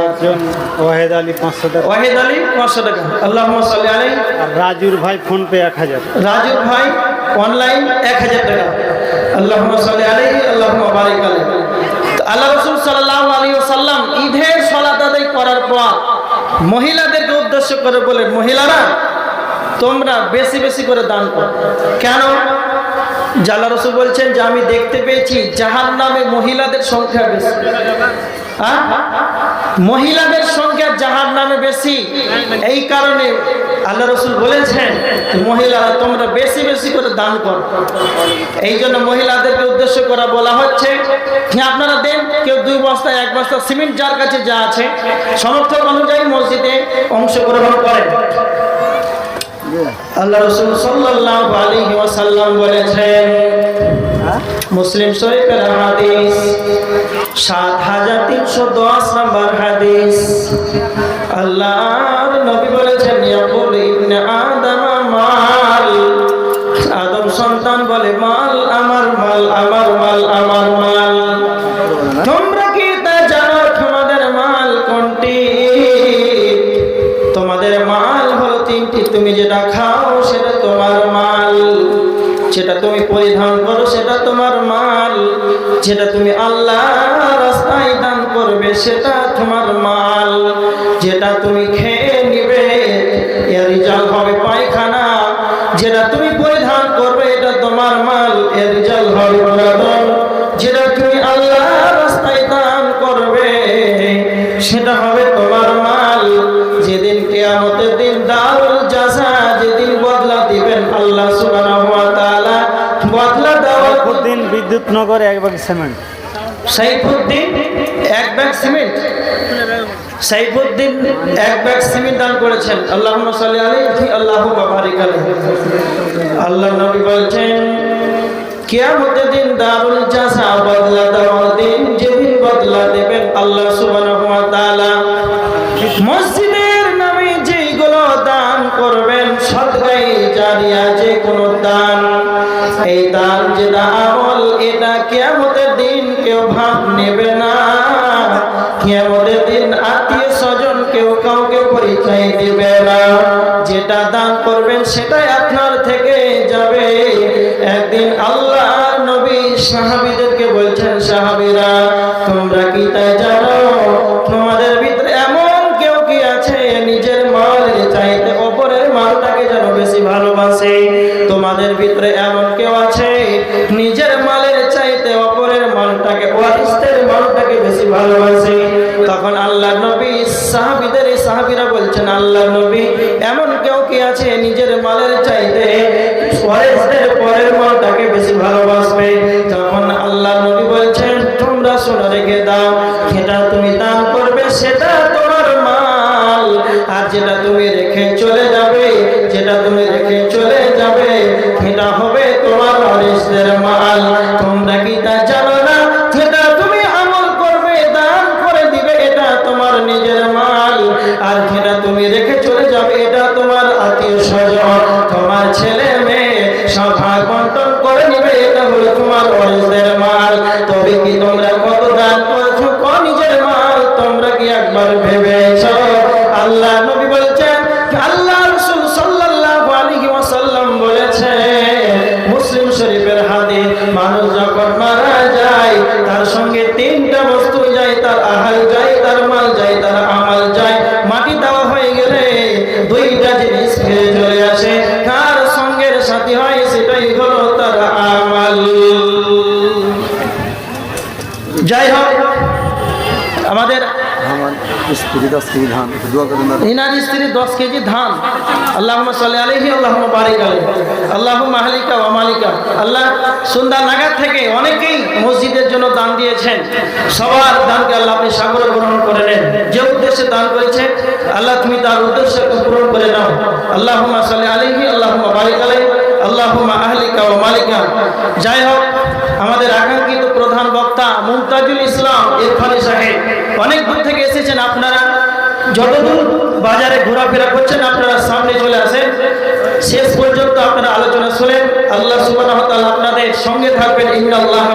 একজন ওয়াহেদ আলী 500 টাকা, ওয়াহিদ আলী 500 টাকা। আল্লাহুম্মা সাল্লি আলাইহি। আর রাজুর ভাই ফোন পে 1000, রাজুর ভাই অনলাইন 1000 টাকা। আল্লাহুম্মা সাল্লি আলাইহি আল্লাহুম্মা বারিক আলাইহি। তো আল্লাহ রাসূল সাল্লাল্লাহু আলাইহি ওয়াসাল্লাম ঈদের সালাত আদায় করার পর মহিলাদেরকে উদ্দেশ্য করে বলেন, মহিলারা তোমরা বেশি বেশি করে দান করো। কেন? আল্লাহ রাসূল বলছেন যে আমি দেখতে পেয়েছি জাহান্নামে মহিলাদের সংখ্যা বেশি। মহিলাদের সংখ্যা জাহান্নামে বেশি। এই কারণে আল্লাহ রাসূল বলেছেন মহিলারা তোমরা বেশি বেশি করে দান করো। এই জন্য মহিলাদেরকে উদ্দেশ্য করা বলা হচ্ছে, আপনারা দেন, কেউ 2 বস্তা 1 বস্তা সিমেন্ট, যার কাছে যা আছে সমর্থন অনুযায়ী মসজিদে অংশগ্রহণ করেন। আল্লাহ রাসূল সাল্লাল্লাহু আলাইহি ওয়াসাল্লাম বলেছেন, মুসলিম শরীফের হাদিস 7310 নম্বর হাদিস, আল্লাহর নবী বলেছেন, ইয়াকুল ইবনে আদম মাল, আদম সন্তান বলে মাল আমার মাল আমার মাল আমার মাল। তোমরা কি তা জানো তোমাদের মাল কোনটি? তোমাদের মাল হলো 3টি। তুমি যেটা খাও সেটা তোমার মাল, যেটা তুমি পরিধান করো সেটা তোমার মাল, যেটা তুমি আল্লাহর রাস্তায় দান করবে সেটা তোমার মাল, যেটা তুমি খেয়ে নিবে এর রিজাল্ট হবে পায়খানা, যেটা তুমি পরিধান করবে এটা তোমার মাল, এর রিজাল্ট হবে বেদন, যেটা তুমি আল্লাহর রাস্তায় দান করবে সেটা হবে তোমার মাল। যেদিন কিয়ামতের দিন দারুল জাযা, যেদিন বদলা দিবেন আল্লাহ সুবহানাহু ওয়া তাআলা, বদলা দেওয়ার দিন বিদ্যুৎনগর 1 bag cement, Saifuddin 1 bag cement, Saifuddin 1 bag cement দান করেছেন। আল্লাহুম্মা সাল্লি আলাইহি আল্লাহুম্মা বারিক আলাইহি। আল্লাহ নবী বলেন, কিয়ামতের দিন দারুল জাযা, বদলা দেওয়ার দিন, যেদিন বদলা দেবেন আল্লাহ সুবহানাহু ওয়া তাআলা, মসজিদের নামে যেগুলো দান করবেন, সদকায়ে জারিয়া যে কোনো দান, এই দান যেটা আমল, এটা কিয়ামতের দিন কেউ ভাগ নেবে না। কিয়ামতের দিন আত্মীয় স্বজন কেউ কাউকে পরিচয় দিবে না। যেটা দান করবেন সেটাই আপনার থেকে যাবে। একদিন আল্লাহর নবী সাহাবীদেরকে বলছেন, সাহাবীরা তোমরা কি তাই জানো তোমাদের ভিতরে এমন কেউ কি আছে নিজের মালের চাইতে অপরের মালটাকে যেন বেশি ভালোবাসে? তোমাদের ভিতরে এমন কেউ আছে নিজের মালের চাইতে অপরের মালটাকে, ওয়ারিসদের মালটাকে বেশি ভালোবাসে? তখন আল্লাহ নবী সাহাবীরা বলছেন, আল্লাহ নবী এমন কেউ কি আছে নিজের মালের চাইতে ওয়ারিসদের পরের মালটাকে বেশি ভালোবাসবে? তখন আল্লাহ নবী বলছেন, তোমরা শুনে রেখে দাও, যেটা তুমি দান করবে সেটা তোমার মাল, আর যেটা তুমি রেখে চলে যাবে, যেটা তুমি রেখে চলে যাবে এটা হবে তোমার ওয়ারিসদের মাল। তোমরা কি তা জানো না, যেটা তুমি আমল করবে দান করে দিবে এটা তোমার নিজের মাল, আর যেটা তুমি রেখে চলে যাবে সঙ্গে তিনটা বস্তু যায়, তার আহাল যায়, তার মাল যায়, তার আমাল যায়। মাটি দেওয়া হয়ে গেলে দুইটা জিনিস ফিরে চলে আসে, কার সঙ্গের সাথী হয় সেটাই হলো তার আমাল। যাই হোক, আমাদের আমার স্ত্রী 10 কেজি ধান দোয়া করেন না। ইনার স্ত্রী 10 কেজি ধান, আল্লাহুম্মা সাল্লি আলাইহি আল্লাহুম্মা বারিক আলাইহি আল্লাহুম্মা আহলিকা ওয়া মালিকা। আল্লাহ সন্ধ্যা নাগাদ থেকে অনেকেই মসজিদের জন্য দান দিয়েছেন, সবার দানকে আল্লাহ আপনি সাগরে গ্রহণ করে নেন। যে উদ্দেশ্যে দান করেছে আল্লাহ তুমি তার উদ্দেশ্যকে পূরণ করে নাও। আল্লাহুম্মা সাল্লি আলাইহি আল্লাহুম্মা বারিক আলাইহি আল্লাহুম্মা আহলিকা ওয়া মালিকা। যাই হোক, আমাদের আকাঙ্ক্ষিত প্রধান বক্তা মুমতাজুল ইসলাম ইরফানি সাহেব অনেক দূর থেকে এসেছেন। আপনারা যতদূর বাজারে ঘোরাফেরা করছেন আপনারা সামনে চলে আসেন, শেষ পর্যন্ত আপনারা আলোচনা শুনেন। আল্লাহ সুবহানাহু ওয়া তাআলা আপনাদের সঙ্গে থাকবেন। ইন্নাল্লাহ